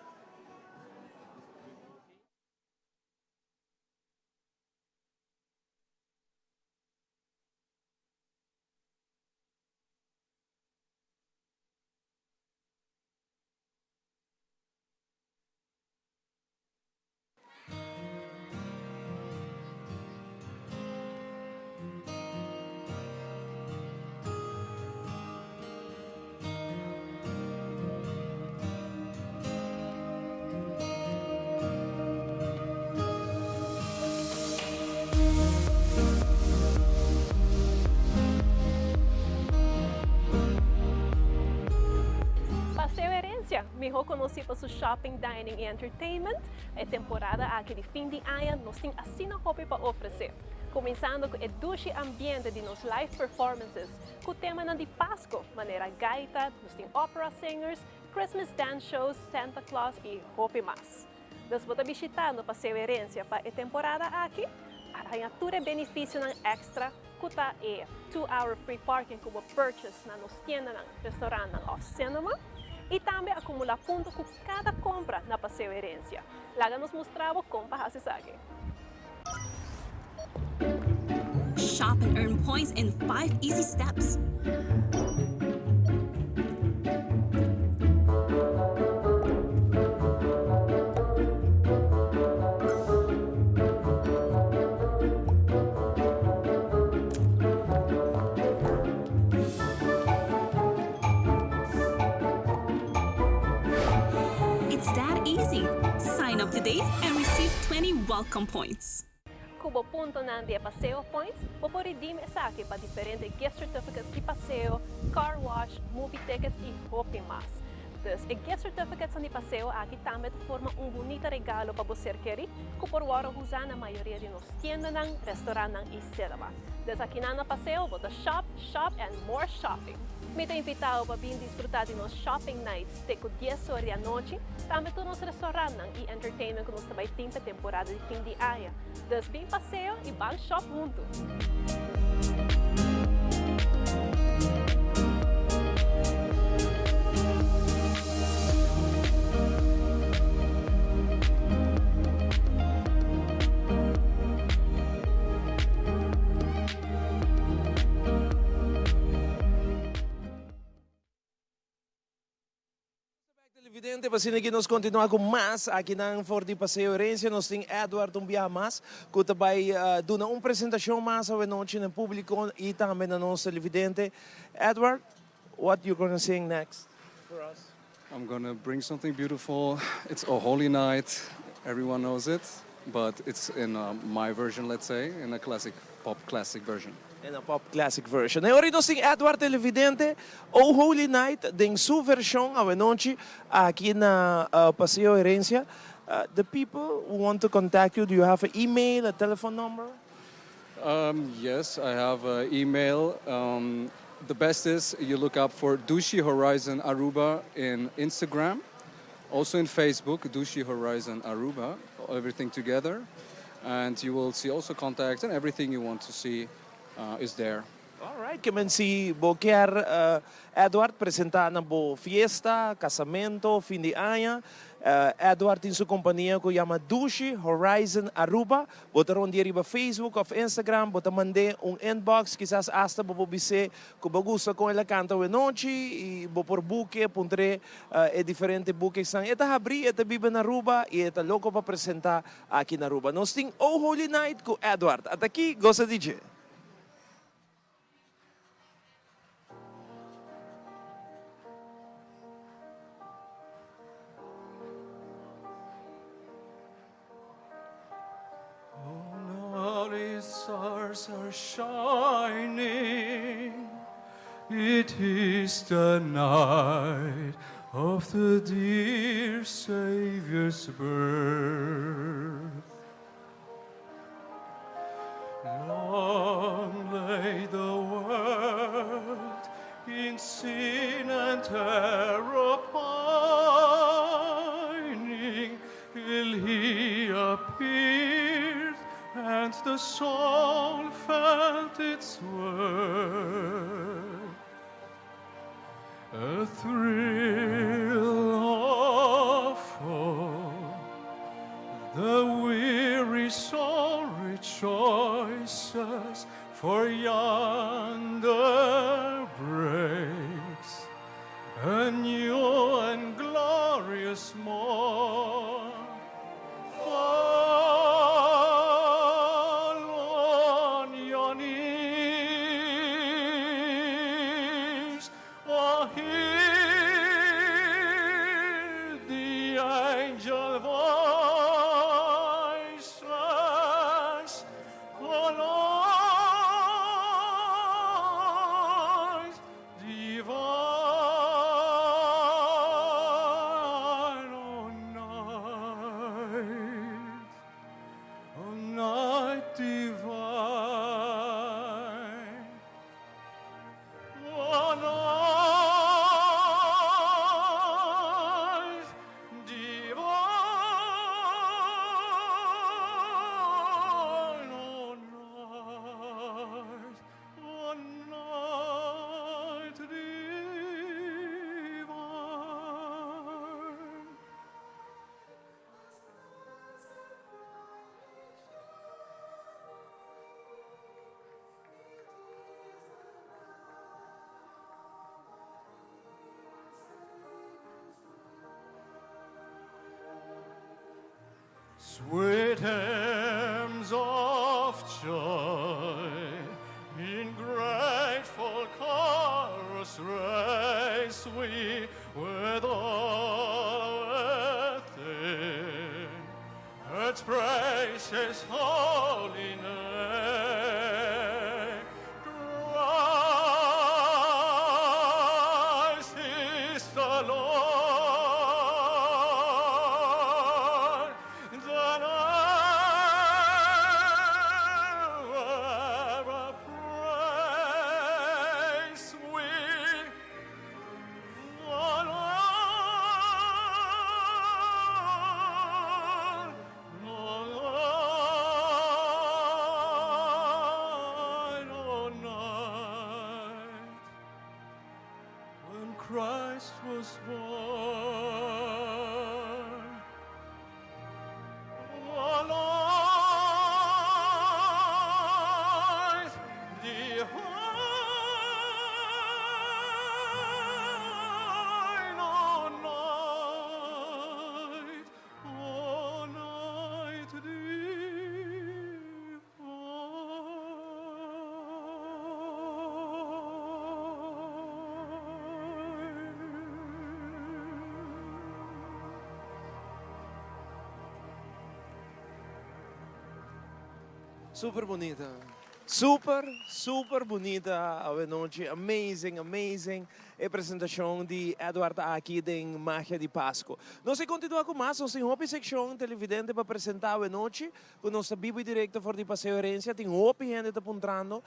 Mejor conhecido por su shopping, dining e entertainment, é temporada aqui de fim de ano, nós temos assim na hobby para oferecer. Começando com o dulce ambiente de nos live performances, com o tema de Pasco, maneira gaita, nós temos opera singers, Christmas dance shows, Santa Claus e hobby mais. Nós vamos visitar no Passeio Herência para a temporada aqui, arranha tudo benefício ng extra, kuta e 2-hour free parking como purchase na nos tienda ng restaurante ng off cinema, e também acumular pontos com cada compra na Passeio Herência. Lá nos mostramos como fazer aqui. Shop and earn points in 5 easy steps. Sign up today and receive 20 welcome points. Kubo punto ng de Paseo Points, po redeem sa akin pa diferente gift certificates de paseo, car wash, movie tickets e hopi mas. Dus, e gift certificates de paseo aqui também forma bonito regalo para você querer, que por hora usar na maioria de nos tiendas, restaurantes e cinema. Dus, aqui na paseo, bota shop, shop and more shopping. Me te invitado para vir disfrutar de nos shopping nights de 10 horas da noite, também nos restaurantes e entertainment que nos também tem para temporada de fim de ano. Dus, bem passeio e bem shop junto. Evidente, pasinigin nos continuar com mais aqui na For de Passeio Herência. Nós temos Edward mais que também dá uma apresentação mais ao noite no público e também na nossa televidente. Edward, what you gonna sing next for us? I'm gonna bring something beautiful. It's a holy night. Everyone knows it, but it's in my version, let's say, in a pop classic version. In a pop classic version. E ora nós temos Edward televidente, O Holy Night, em sua versão à noite aqui na Passeio Herência. The people who want to contact you, do you have an email, a telephone number? Yes, I have an email. The best is you look up for Dushi Horizon Aruba in Instagram, also in Facebook, Dushi Horizon Aruba, everything together. And you will see also contacts and everything you want to see is there. Alright, que si vos quer Edward presentar na bo fiesta, casamento, fim de ano. Edward tem sua companhia que chama Dushi Horizon Aruba. Bota onde riba Facebook ou Instagram, bota mandar inbox, quizás hasta bo bise que bagusta com ela canta a noite e bo por buque, puntre diferente buque são. Eta abri, eta biba na Aruba e eta louco para apresentar aqui na Aruba. Nós tem Oh Holy Night com Edward. Até aqui, gosta de DJ. Now the stars are shining. It is the night of the dear Savior's birth. Long lay the world in sin and terror pining, till he appeared and the soul felt its worth. A thrill of hope, the weary soul rejoices, for yonder breaks a new and glorious morn. Fall on your knees, or hear the angel voices. Oh Lord, divine, oh night divine, oh night divine, oh night divine. Sweet hymns of joy in grateful chorus raise we with all within. Let's praise His holy name. Christ is the Lord. Then ever praise we one when Christ was born. One night divine, oh night Super bonita. Super, super bonita a noite. Amazing, amazing. A apresentação de Edward aqui em Magia de Pasco. Nós continuamos com mais, nós temos uma secção televidente para apresentar a noite. Com nossa Bíblia Direita for de Passeio Herência. Tem uma gente apontando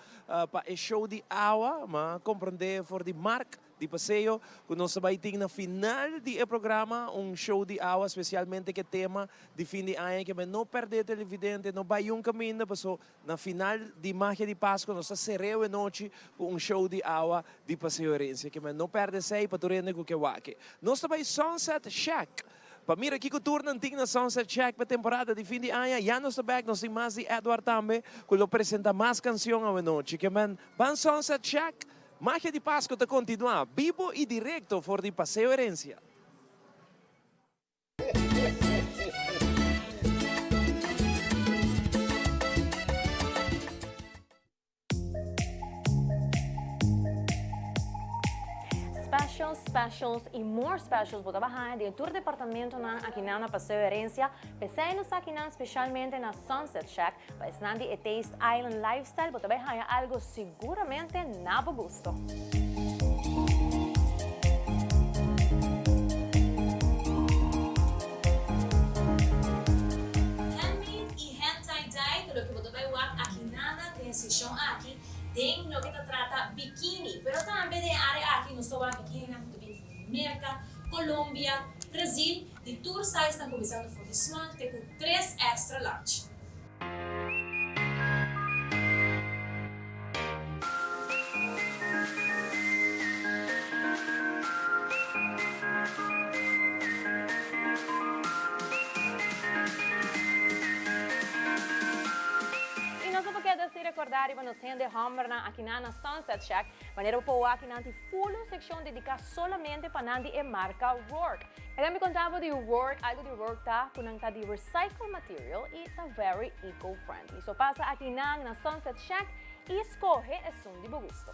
para o show de Awa, mas compreender for de Mark de passeio, que nós vai ter na final do programa show de aula, especialmente que tema de fim de ano, que não perder televidente, não vai caminho, porque na final de Magia de Pasco, nós seremos a noite com show de aula de passeio herência, que não perde sei para turene com que wake. Nós vai Sunset Shack. Para mira aqui que o turno antigo na Sunset Shack para temporada de fim de ano, já nós back, nós temos mais de Edward também, que ele apresenta mais canções à noite, que van Sunset Shack, Magia de Pasco te continua, vivo e direto for de passeio herência. Specials e more specials buta bahay de tour departamento ng Aquinao na Paseo Herencia, pesay no sa Aquinao especialmente na Sunset Shack, pais nandi e Taste Island Lifestyle buta bahay algo seguramente nabogusto. Handmade y hand tie-dye, lo que buta bahay wak Aquinana desisyon aki, ding lo que te trata bikini, pero también de área aquí no solo bikini na kutubin América, Colombia, Brasil, de tour size estão começando for the small, tem com 3 extra large. Recordar e nos rende Hummer na aqui na Sunset Shack, maneira po aqui na full section dedicada solamente para nandi e marca Rourke. E me contava de Rourke, algo de Rourke tá com tá de recycled material e tá very eco-friendly. So passa aqui na Sunset Shack e escorre é som de bom gusto.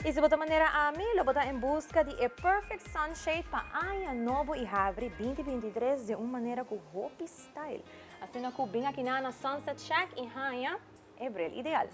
E se bota maneira a mim, lo bota em busca de a perfect sunshade para ano novo e havre 2023 de uma maneira com hope style. Assim na kubing aqui na Sunset Shack e haya é bril ideal.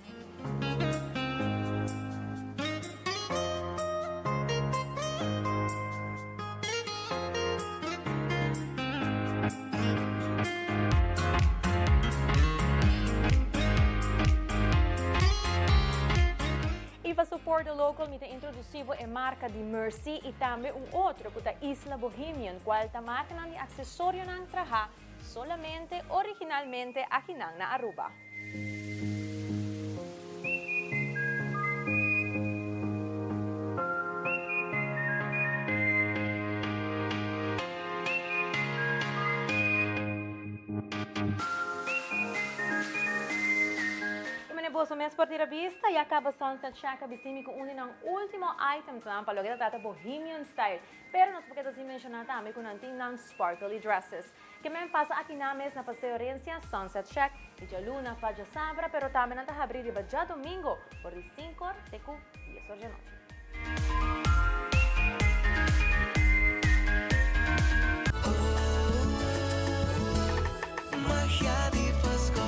Para support the local, mita introduzivo a marca de Mercy e também outro que é Isla Bohemian, qual ta máquina de acessório ng traha solamente originalmente aqui na Aruba. Sa mes partida vista, e acaba Sunset Shack abisimi com ng último item sa palogeta tata Bohemian style. Pero nos porque si mencionar também com anting ng sparkly dresses. Que men pasa aqui na mes na Paseo Herencia Sunset Shack, e dia luna pa dia sabra, pero também nanta abrir de dia domingo por 5 de 10 horas de noche. Magia de Pasco.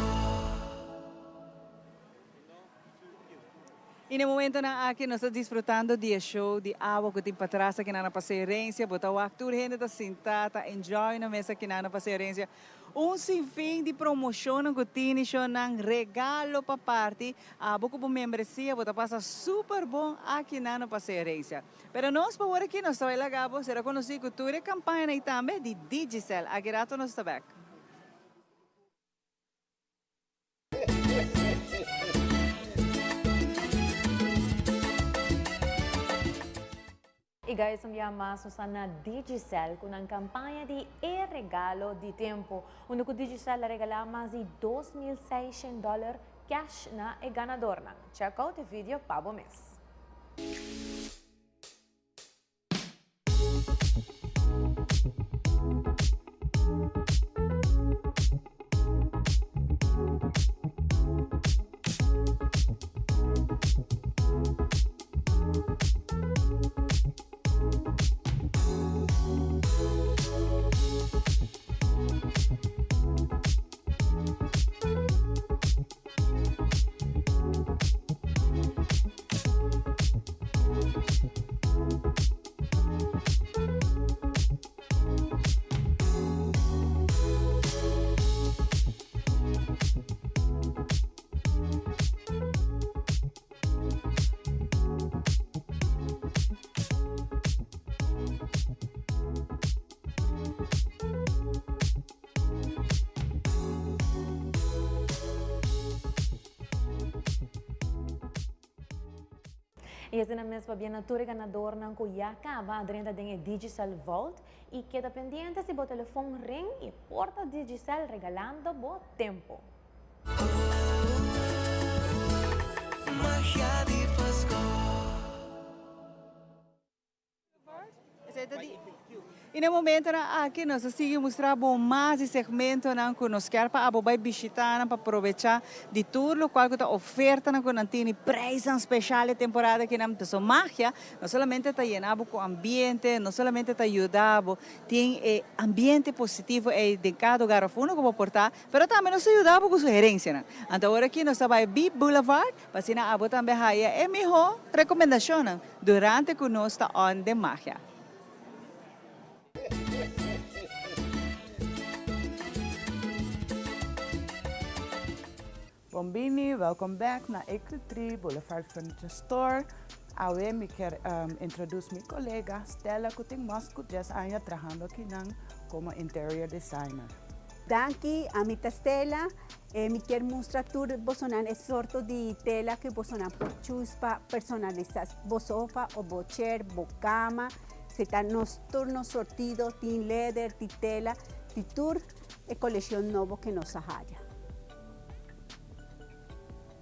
E no momento na aqui nós estamos desfrutando do show de água que tem para trás aqui na Paseo Herencia, botar o actor gente está sentada, enjoy na mesa aqui na Paseo Herencia. Sinfim de promoção que tem ng regalo para parte, buco por membresia, botar passa super bom aqui na Paseo Herencia. Pero nós por aqui nós estamos lagabo, será conhecido que toda a campanha também de Digicel, aqui rato nós está back. E guys, mas na Digicel com a campanha de e-regalo de tempo, onde o Digicel regala mais de $2,600 cash na e ganador na. Check out o vídeo para o mês. E esse na mesma bem natura ganador ng kuyaka va adrenta den Digital Vault e queda pendiente se bo telefone ring e porta Digital regalando bo tempo. Magia di Pasco. E no momento aqui nós seguimos mostrando mais segmento que nós queremos para abobar visitar para aproveitar de tudo qual que oferta que nós temos preço especial temporada que nós temos Magia não somente está llenando com ambiente não somente está ajudando tem ambiente positivo e de cada garrafuno que vou portar mas também nos ajudando com sugerência então agora aqui nós estamos em Beach Boulevard para se na abo também é melhor recomendação durante que nós está on de Magia. Bombini, welcome back na Equity Boulevard Furniture Store. Awe me quer introduce mi colega Stella Kuting Mosco just anya trabajando aqui como interior designer. Danki, amita Stella, mi quer mostrar tudo bosonan é sorto de tela que bosonan por chuspa personalizar bo sofa ou bo chair, bo cama, se tá nos turnos sortido, tin leather, ti tela, ti tour e coleção novo que nos haya.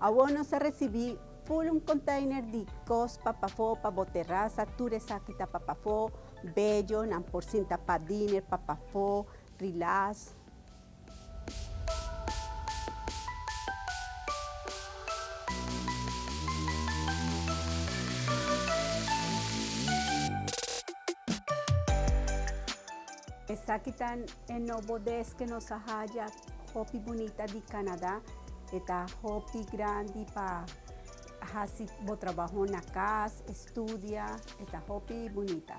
Ahora se recibí un container de cos papafo, pa terraza, turesa kita papafo, bello, nan por cinta pa dinner, papafo, relax. Esa quitan en novo des que nos haya hopi bonita de Canadá. Está hopi grande para hacer trabajo na casa, estudia, está hopi bonita.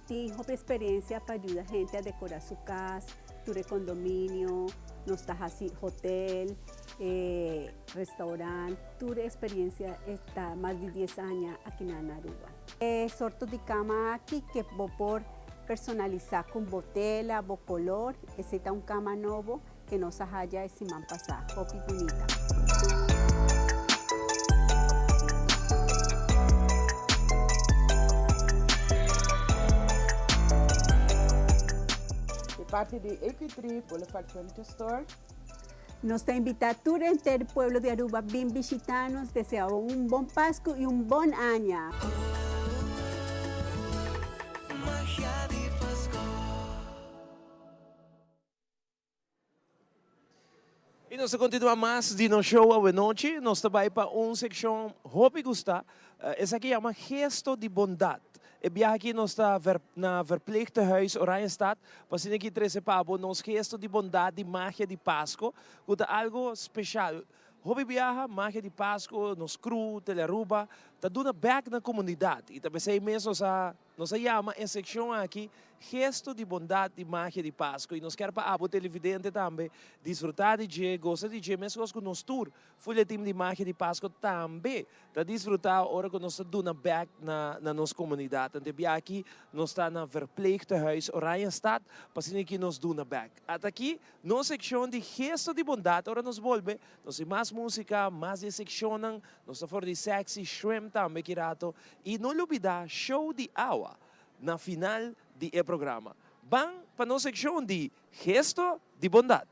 Tengo experiencia para ayudar a gente a decorar su casa, tu condominio, nos así hotel, restaurante, tu experiencia está más de 10 años aquí en Aruba. Sorto de cama aquí que voy por personalizar con botella, bo color, ese está un cama nuevo que nos haya ese man pasar, hopi bonita. Parte de Equity Boulevard Furniture Store. Nos está invitando a todo el pueblo de Aruba, bien visitanos, deseamos un buen Pasco y un buen año. Magia di Pasco. E nós continuamos mais de no show à noite. Nós também para uma secção Hope Gusta. Essa aqui é uma gesto de bondade. E viaja aqui nós está na verpleegtehuis Oranjestad. Para aqui treze pabo nos gesto de bondade de magia de Pasco. Que é algo especial. Hobby viaja, magia de Pasco, nos cru, Teleruba, está dando back na comunidade. E também sei mesmo nos chama em secção aqui gesto de bondade de magia de Pasco. E nos quer para abo televidente também desfrutar de dia, gostar de dia, mesmo com nos tour, folhetim de magia de Pasco também, para desfrutar a hora que nós está dando back na nossa comunidade. Então aqui nós está na verpleegtehuis Oranjestad, para que nos dando back. Até aqui, nossa secção de gesto de bondade, agora nos volve, nós temos mais música, mais de secção, nós está for de sexy shrimp também, kirato, e não olvidar show de awa na final do programa. Vamos para a nossa secção de gesto de bondade.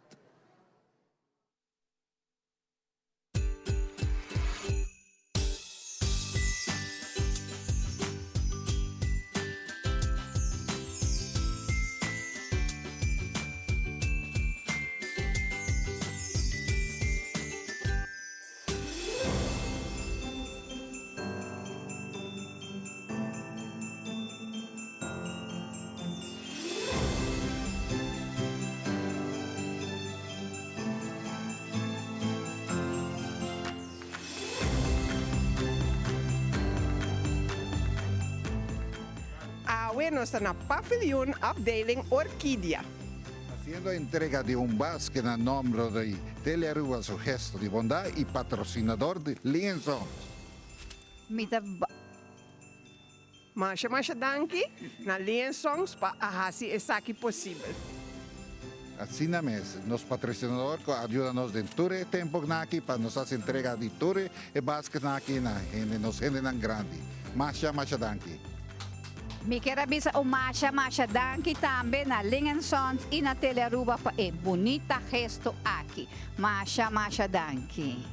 Bueno, está na pavilhão afdeling Orquídea. Haciendo entrega de un basque en nombre de Telearua, su gesto de bondad y patrocinador de lienzo. Masha danki na lienzons pa ahasi esaki possível. Así na mes, nos patrocinadores ayudan de ture tempo naki para nos hacer entrega de ture e basque naki na nos generan grande. Masha danki. Mi quero bisa o Masha danki também na Lingensons e na Telearuba pa bonita gesto aqui. Masha danki.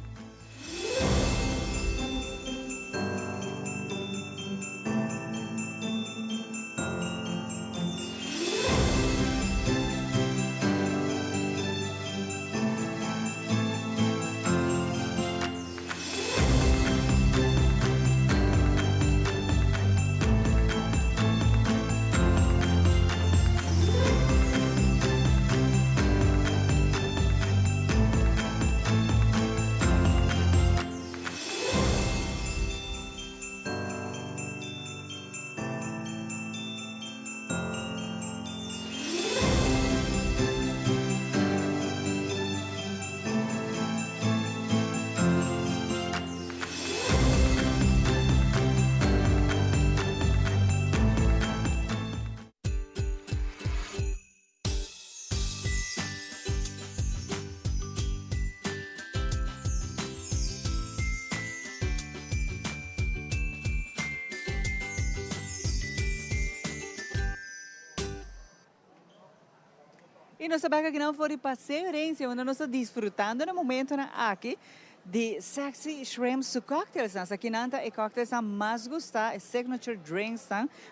E nós sabemos que não foi passeio herência, onde nós estamos desfrutando no momento aqui de sexy shrimps cocktails. Aqui nanta e cocktails mais gostar, e signature drinks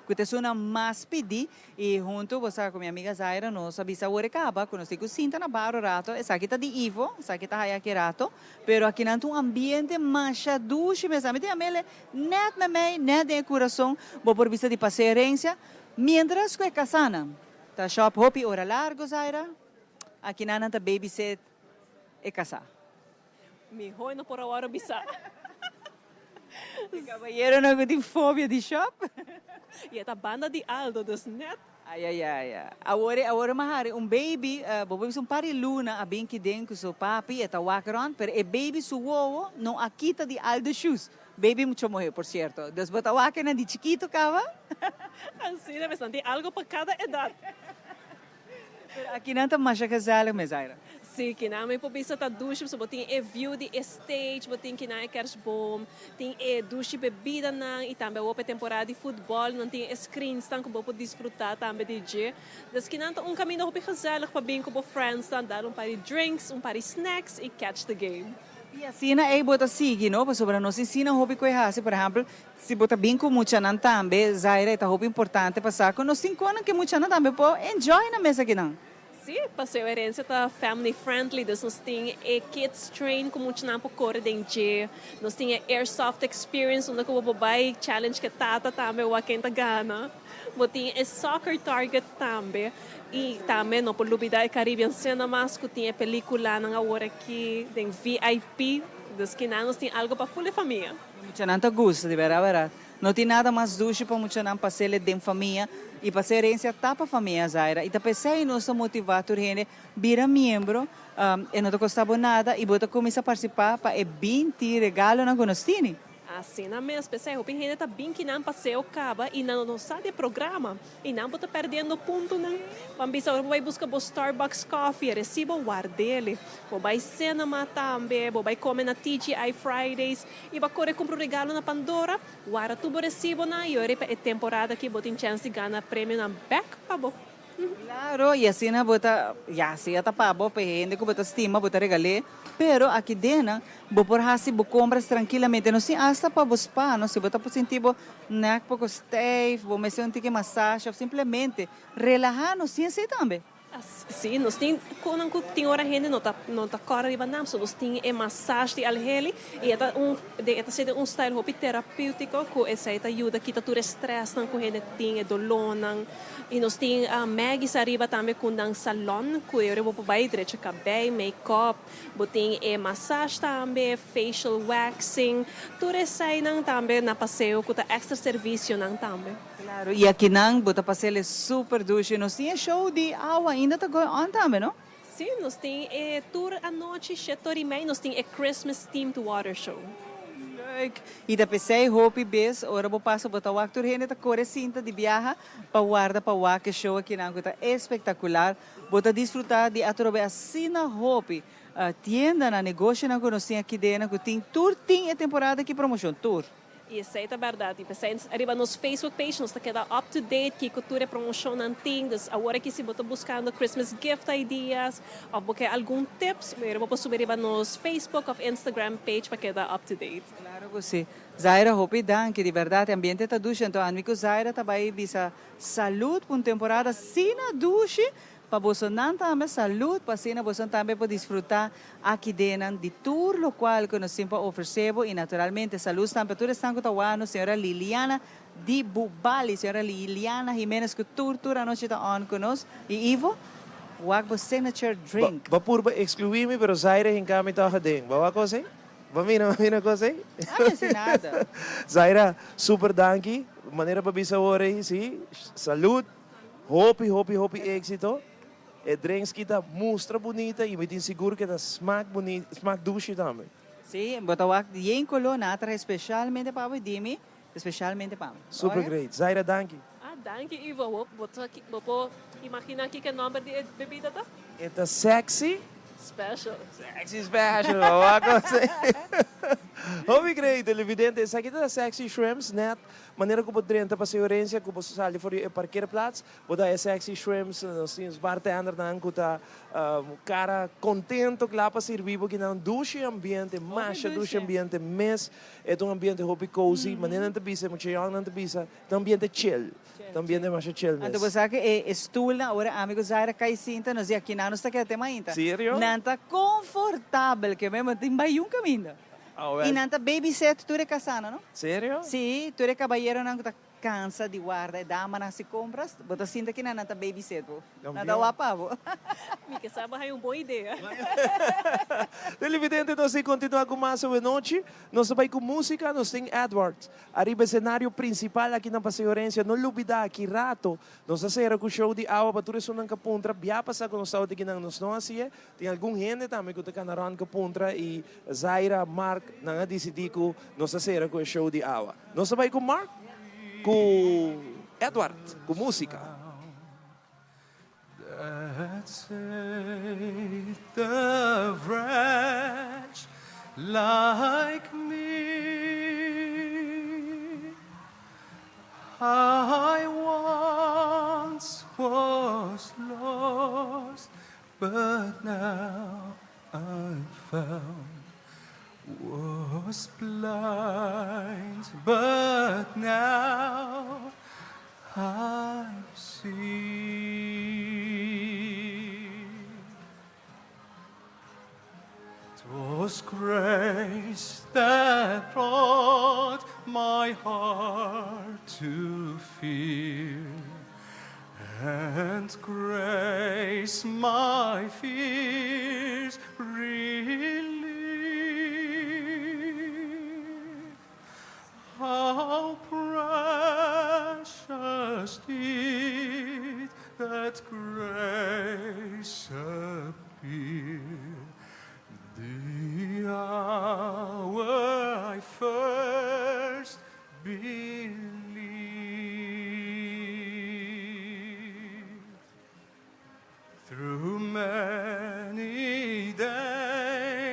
que te suna mais pedir e junto você com minha amiga Zaira nós avisa o recaba, que nós temos cinta na bar rato, essa aqui tá de Ivo, essa aqui tá aí aqui rato, pero aqui nanta ambiente mancha duche, mas a mim tem a mele net me mei, net de coração, vou por vista de passeio herência, mientras que é casana. Tá shop hopi hora largo, Zaira. Aqui na nanta babysit e casar. Mi hoi no por a hora bisa. O cavalheiro não tem fobia de shop? E esta banda de Aldo dos net. Ai. Agora mahari, baby, bobo um pari luna, a bem que den com seu papi, eta wakaron, pero e baby su wowo, não akita de Aldo shoes. Baby mucho morreu, por certo. Deus bota waka de chiquito, cava? Assim, né? Mas tem algo para cada idade. Aqui não está mais casal, mas Zaira. Sim, que não, mas por isso tá duche, você tem e view de stage, você tem que não é bom, tem e duche bebida não, e também outra temporada de futebol, não tem screens tão que você pode desfrutar também de dia. Mas que não tá caminho para casal, para bem com friends, dar par de drinks, par de snacks e catch the game. E assim é bota seguir, não? Para sobre nós ensina hobby que é por exemplo, se bota bem com muita não também, Zaira é hobby importante passar com nós 5 anos que muita não também pode enjoy na mesa aqui não. Sim, passeio herência tá family friendly, nós temos kids train com muito não para correr dentro, nós temos airsoft experience onde o bobai challenge que tata também o quem tá gana, nós temos soccer target também. E também não por lubida Caribbean Cinema, que tem película na hora aqui, tem VIP, dos que nós tem algo para full família. Muita não tá gosto, de verdade. Não tem nada mais duche para muita não passeio de família e passeio herência tá para família Zaira. E tá pensei nós motivar a gente vira membro, e não tá custando nada e bota começar a participar para 20 regalo na Gonostini. Assim na mesma pessoa, o pinheiro tá bem que não passeio acaba e não sabe o programa e não bota perdendo ponto não. Pambisa vai buscar o Starbucks coffee, receba o ar dele, vai cinema também, vai comer na TGI Fridays e vai correr comprar regalo na Pandora, o ar tubo recebo na e é temporada que botem chance de ganhar prêmio na back pabo. Claro, e assim bota, se ata pabo, gente que bota estima, bota regalé, pero aqui dentro, bo por hasi bo compras tranquilamente, não se hasta para vos pa, não se bota por sentido, né, pouco stay, bo me sentir que massagem, simplesmente relajar, não se assim também. Sim, nós temos quando tem hora gente não tá corre riba nam, so nós tem massagem al heli e esta sede style hobby terapêutico que essa ajuda kita tu stress não com gente tem dolor não e nós tem a Magia arriba também com um salão que eu vou para direito cabelo, make-up, botem massagem também, facial waxing, tudo isso aí não também na passeio com extra serviço não também. Claro, e aqui não, bota passeio é super duche, nós tem show de água ainda tá going on também, não? Sim, nós tem tour à noite, 7h30, nós tem Christmas themed water show. E da PC hope bes ora bo passa botar o actor rende tá corre cinta de viaja para guarda para o que show aqui na tá espetacular bota desfrutar de atrobe assina hope tienda na negócio na conhecem aqui dentro que tem tour tem a temporada que promoção tour. E essa é a verdade. E pensei, arriba nos Facebook page, nós está queda up to date, que cultura promoção antigas. Agora que se bota buscando Christmas gift ideas, ou porque algum tips, eu vou subir arriba nos Facebook ou Instagram page para quedar up to date. Claro que sim. Zaira, hope dan que de verdade o ambiente está duche, então amigo Zaira também bisa saúde por temporada sina duche. Para você não também saúde, para você também pode desfrutar aqui dentro de tour local que nós sempre oferecemos e naturalmente saúde também. Tudo está com senhora Liliana de Bubali, senhora Liliana Jimenez que tour a noite está on conosco e Ivo, o signature drink. Vapor excluir-me, pero Zaire em kami tayo din. Bawa ko say? Vamina ko say? Ah, assim nada. Zaira, super danki. Maneira para bisa ore, si. Saúde. Hopi éxito. E drinks kita mostra bonita e me tem seguro que tá smack bonito, smack duche também. Sim, botawak em colona atra especialmente para o Dimi, especialmente para. Super great. Zaira, danke. Danke, Ivo. Vou imaginar aqui que nome de bebida tá? Esta sexy. Special. Sexy special. Bawa ko say. Hobby great, televidente. Essa aqui tá sexy shrimps, net. Maneira que pode renta para segurança, que você sai for o parkeerplaats, pode é sexy shrimps, nós temos bartender na ancuta, cara contento que lá para servir porque não duche ambiente, macha duche ambiente, mes é um ambiente hobby cozy, maneira não bisa, muito young não bisa, um ambiente chill, um ambiente macha chill. Então você sabe que stool na hora amigos Zaira cai cinta, nós aqui não está que tema ainda. Sério? Não está confortável que mesmo tem um caminho. E nanta baby set tu re casana, não? Sério? Sim, tu re caballeiro não tá cansa de guarda e dama na se compras, bota sinta que nanta baby set po. Nada wapa po. Me que sabe é uma boa ideia. Televidente, nós vamos continuar com mais uma noite. Nós vamos com música, nós temos Edwards. Arriba cenário principal aqui na Passeorência. Não lubida aqui rato. Nós vamos com o show de água para tudo na Capuntra. Bia passa com nós aqui na nós não assim. Tem algum gente também que está na Capuntra e Zaira, Mark, não decidi que nós vamos com o show de água. Nós vamos com Mark, com Edward, com música. That's it, the wretch like me. I once was lost, but now I'm found. Was blind, but now I see. 'Twas grace that brought my heart to fear, and grace my fears relieved. How precious did that grace appear, the hour I first believed. Through many dangers,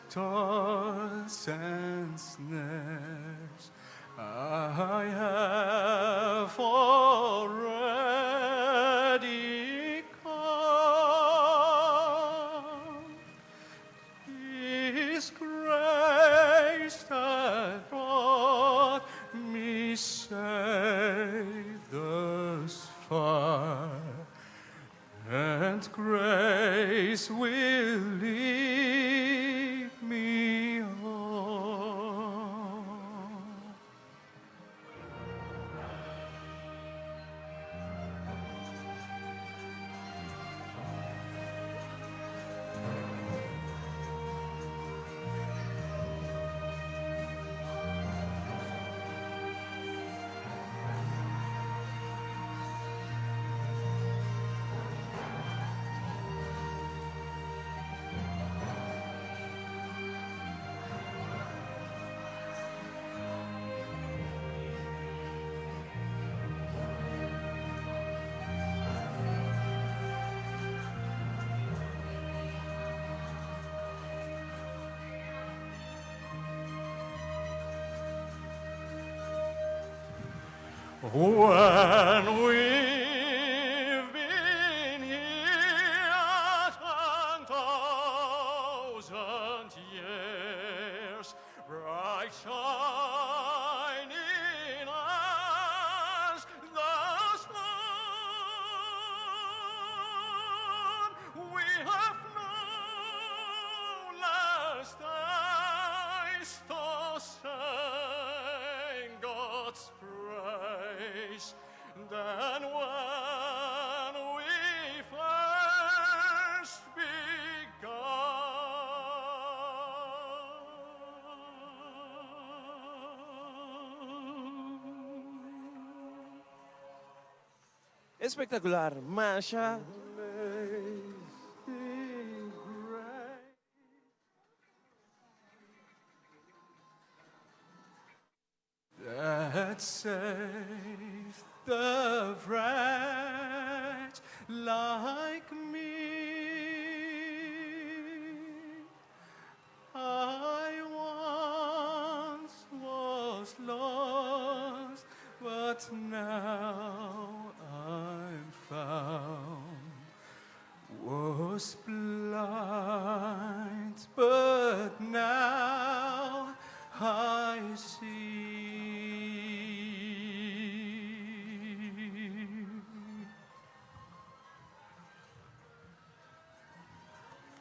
toils and snares, I have already come. His grace that brought me safe thus far and grace will lead me home. When we've been here 10,000 years, bright shining as the sun, we have no less days to sing God's praise than when we first began. Espectacular, Magia. That saved the wretch like me. I once was lost, but now I'm found. Was blind, but now I see.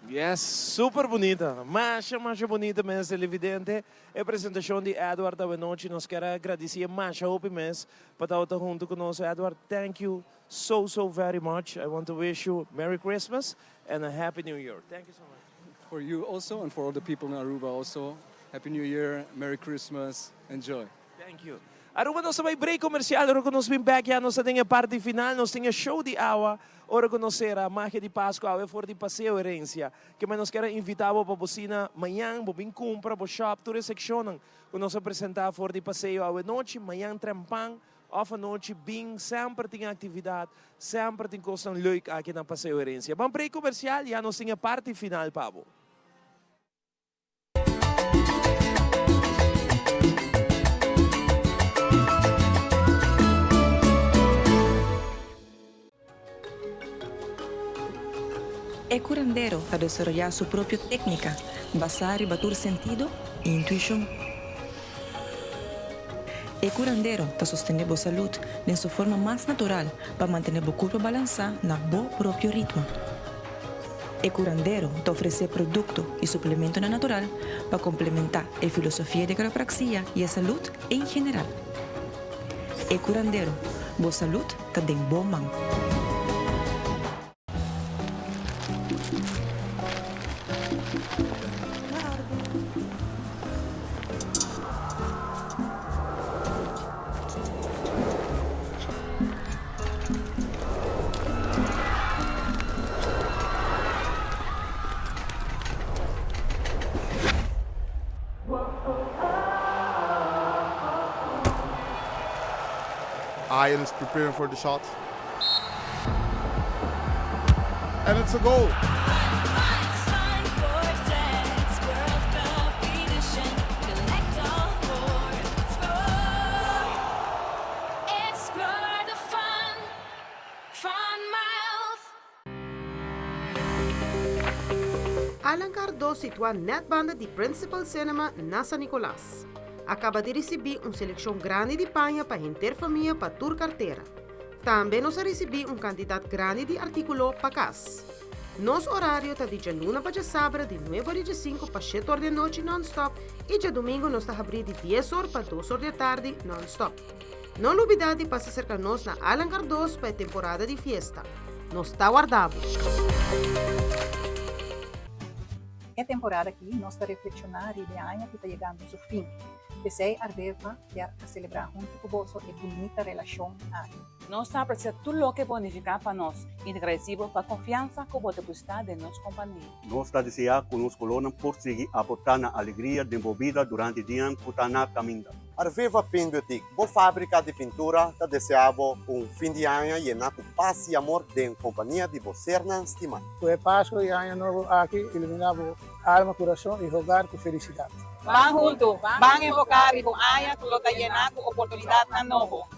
Yes, super bonita. Magia bonita, mes televidente. A apresentação de Edward da noite. Nós queremos agradecer Magia Hope, mes, para estar junto conosco. Edward, thank you so very much. I want to wish you Merry Christmas and a Happy New Year. Thank you so much. For you also, and for all the people in Aruba also, Happy New Year, Merry Christmas, enjoy. Thank you. Aruba, nós may break comercial. Ora, nós vim back yan. Nós temos a parte final. Nós temos show de awa. Ora, conhecer a Magia de Pasco. Awa for de passeio herência. Que nós queremos invitar para bocina amanhã. Para vir comprar, para shop. Toda a secção. Que nós apresentar for de passeio. Awa noite, amanhã trempang. Of a noite, bem, sempre tem atividade. Sempre tem coisa leuk aqui na passeio herência. Vamos break comercial. Já nós temos a parte final, Pablo. El curandero a desarrollar su propia técnica, basada en batur sentido e intuición. El curandero está sosteniendo salud en su forma más natural para mantener el cuerpo balanceado en su propio ritmo. El curandero te ofrece productos y suplementos natural para complementar la filosofía de quiropraxia y la salud en general. El curandero, boa salud, está en boa mão. Ian is preparing for the shot. And it's a goal. Alan Cardo situa net banda di Principal Cinema na San Nicolás. Acaba de receber uma seleção grande de panha para interfamia para tur carteira. Também nós recebemos uma quantidade grande de artículos para casa. Nosso horário está de luna para sábado, de 9 às 5 para 7 horas da noite non-stop. E de domingo nós está abrindo de 10 horas para 2 horas da tarde non-stop. Não novidade passa cerca de nós na Alan Cardoso para a temporada de festa. Nós está guardado. É temporada aqui, nós está reflexionar e de ano que está chegando ao fim. Pensei a Arveva a celebrar junto com você a bonita relação aqui. Nós estamos apreciando tudo o que bonificar para nós e agradecido para a confiança que você depositar em nossa companhia. Nós estamos desejando que nos colonos possam aportar na alegria desenvolvida durante o dia que está na caminhada. Arveva Pinboutique, boa fábrica de pintura, está desejando fim de ano lleno de paz e amor de companhia de você na estimada. O Pasco e ano novo aqui, iluminamos alma, coração e hogar com felicidade. Van juntos, van enfocar e com aya que está llenando oportunidade na novo.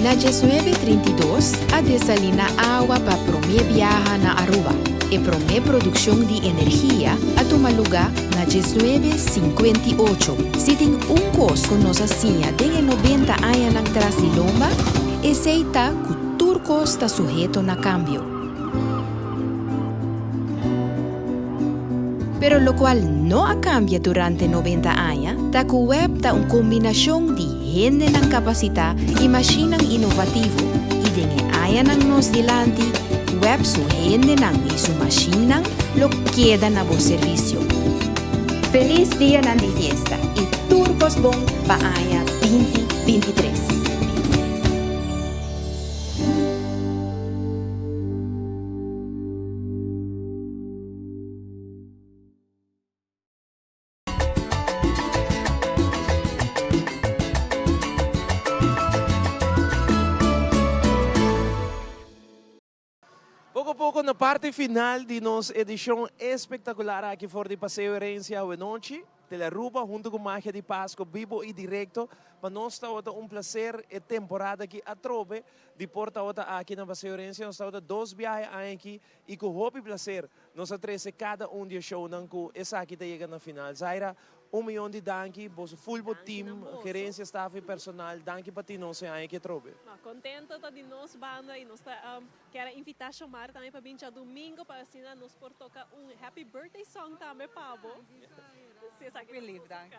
Na 1932, a desalina água para promover viajar na Aruba e promover produção de energia a tomar lugar na 1958. Se tem custo com nossa senha de 90 anos atrás de lomba, aceita que o turco está sujeito na câmbio. Pero lo cual no cambia durante 90 anos, da que o web está uma combinação de gente ng capacidade e máquina inovativo. E dengue aya ng nos dilante, web su gente ng isu máquina lo queda na bo servicio. Feliz dia ng di fiesta e turcos bom pa aya 2023. Pouco a pouco, na parte final de nossa edição espetacular aqui fora de Passeio Herência hoje noite, Teleruba, junto com Magia de Pasco, vivo e direto, para nós está prazer e temporada que a trove de porta aqui na Passeio Herência, nós está 2 viagens aqui e com hobby prazer, nós atrece cada dia show, não que essa aqui está chegando na final. Zaira, 1 milhão de danke, bosso full team, gerência, staff e personal, danke para ti, nós aqui trove. Contento de nós banda e nós quero invitar a chamar também para vir domingo para assim nós por tocar happy birthday song também, Pablo. Feliz, danke.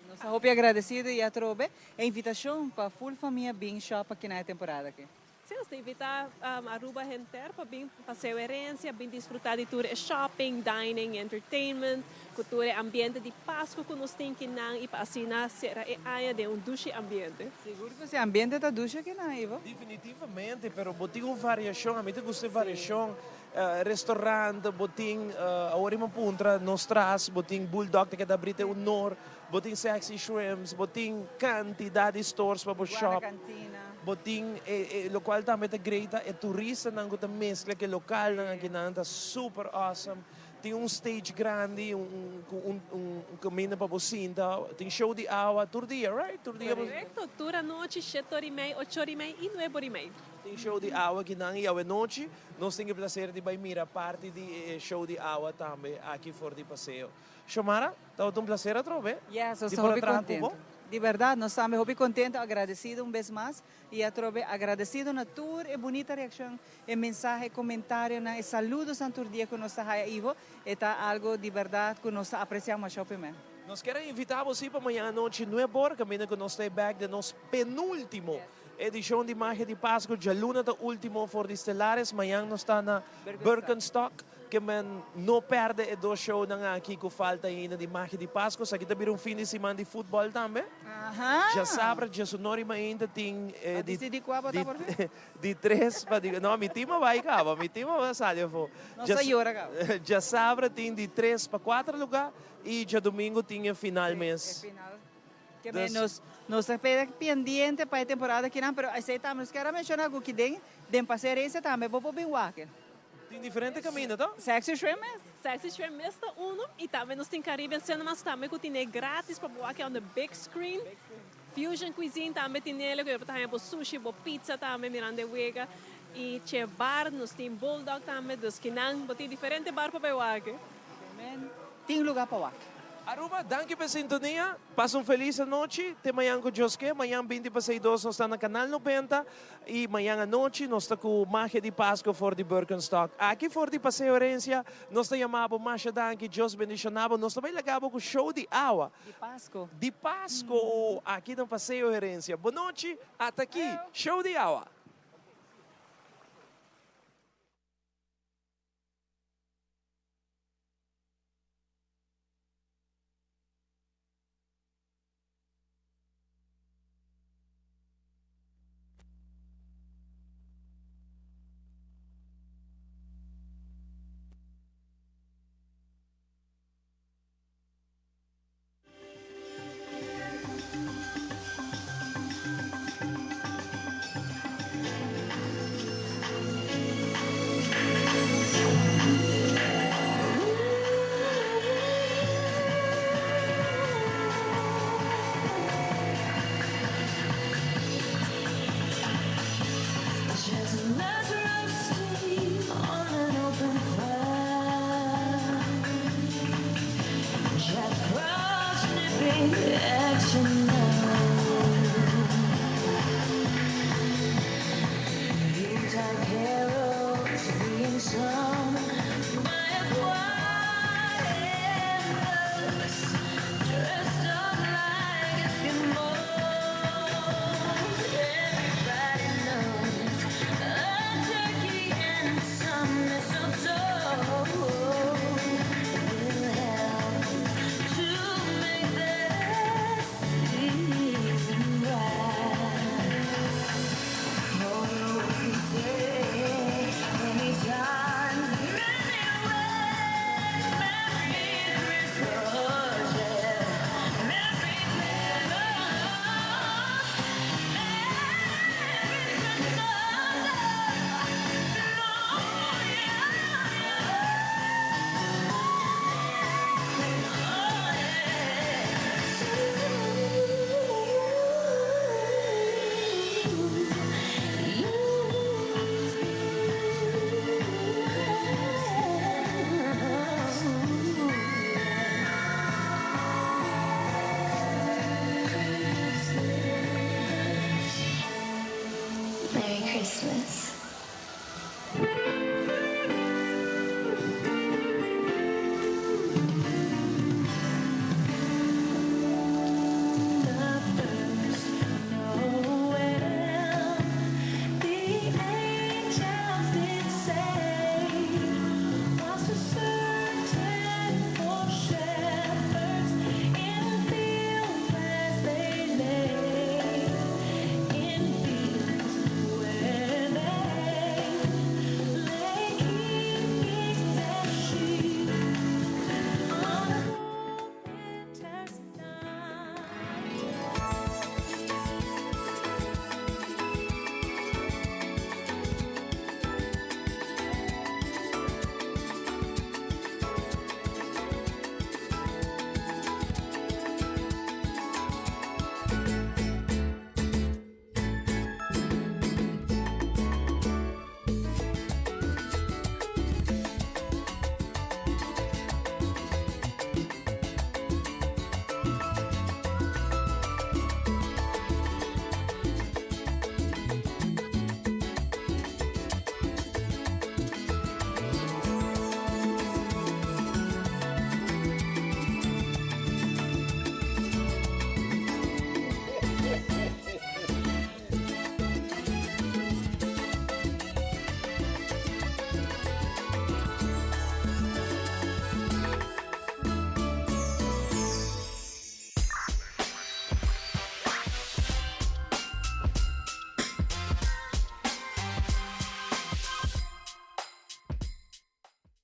Nós estamos agradecidos e a trove a invitação para a full família bem shop aqui na temporada aqui. Sim, nós invitar a Aruba inteira para vir passeio herência, vir desfrutar de tudo shopping, dining, entertainment, cultura, ambiente de Pasco que nós temos aqui e para assim será área de duche ambiente. Seguro que esse ambiente está duche aqui não, Ivo? Definitivamente, pero botin uma variação, a mim te gusta variação, restaurante, botin, agora uma puntra, nós traz, botin bulldog que da brite nor, botin sexy shrimps, botin quantidade de stores para o shop. Botin, lo qual também é great, é turista não que mescla que local não aqui não tá super awesome. Tem stage grande, caminho para bocinta, tem show de água, todo dia, right? Todo dia. Correto, toda noite, 7h30, 8h30 e 9h30. Tem show de água que não é noite, nós temos o prazer de mirar parte de show de água também aqui fora de passeio. Xomara, está um prazer a trover? Yes, eu estou muito contente. De verdade, nós estamos muito contentes, agradecidos vez mais e a trove agradecido na tour e bonita reação, e mensagem, comentário, e saludos a todo dia que nós estamos aí, Ivo, está algo de verdade que nós apreciamos a shopping. Nós queremos invitar você para amanhã à noite, 9 horas, caminho que nós estamos back de nosso penúltimo edição de Magia de Pasco, já luna da último for de Estelares, amanhã nós está na Birkenstock, que não perde 2 shows aqui que falta ainda de Magia de Pasco, aqui também fim de semana de futebol também. Já sabe, já sonori ainda tem de 3 para não, meu time vai acabar, meu time vai sair. Já sabe, tem de 3 para 4 lugares e já domingo tinha final mês. Que nós estamos pendentes para a temporada aqui, mas aceitamos, quero mencionar que tem paciência também, vou para o Walker. Tem diferente caminho, tá? Sexy shrimp? Sexy Shrimp Mesta uno e também nós tem Caribbean Cinemas também que tem grátis para boa aqui on the big screen. Fusion Cuisine também tem nele, que tem sushi, pizza também, mirando wega. E che bar, nós tem bulldog também, dos que não, tem diferente bar para boa aqui. Tem lugar para lá. Aruba, danke pela sintonia. Passa uma feliz noite. Até amanhã com Deus que. Amanhã 20 nós estamos no canal 90. E amanhã à noite nós estamos com Magia de Pasco for de Birkenstock. Aqui for de Passeio Herência, nós estamos chamando Masha Danke, Deus bendicionado. Nós também ligamos com o show de água. De Pasco. De Pasco, aqui no Passeio Herência. Boa noite, até aqui, show de água.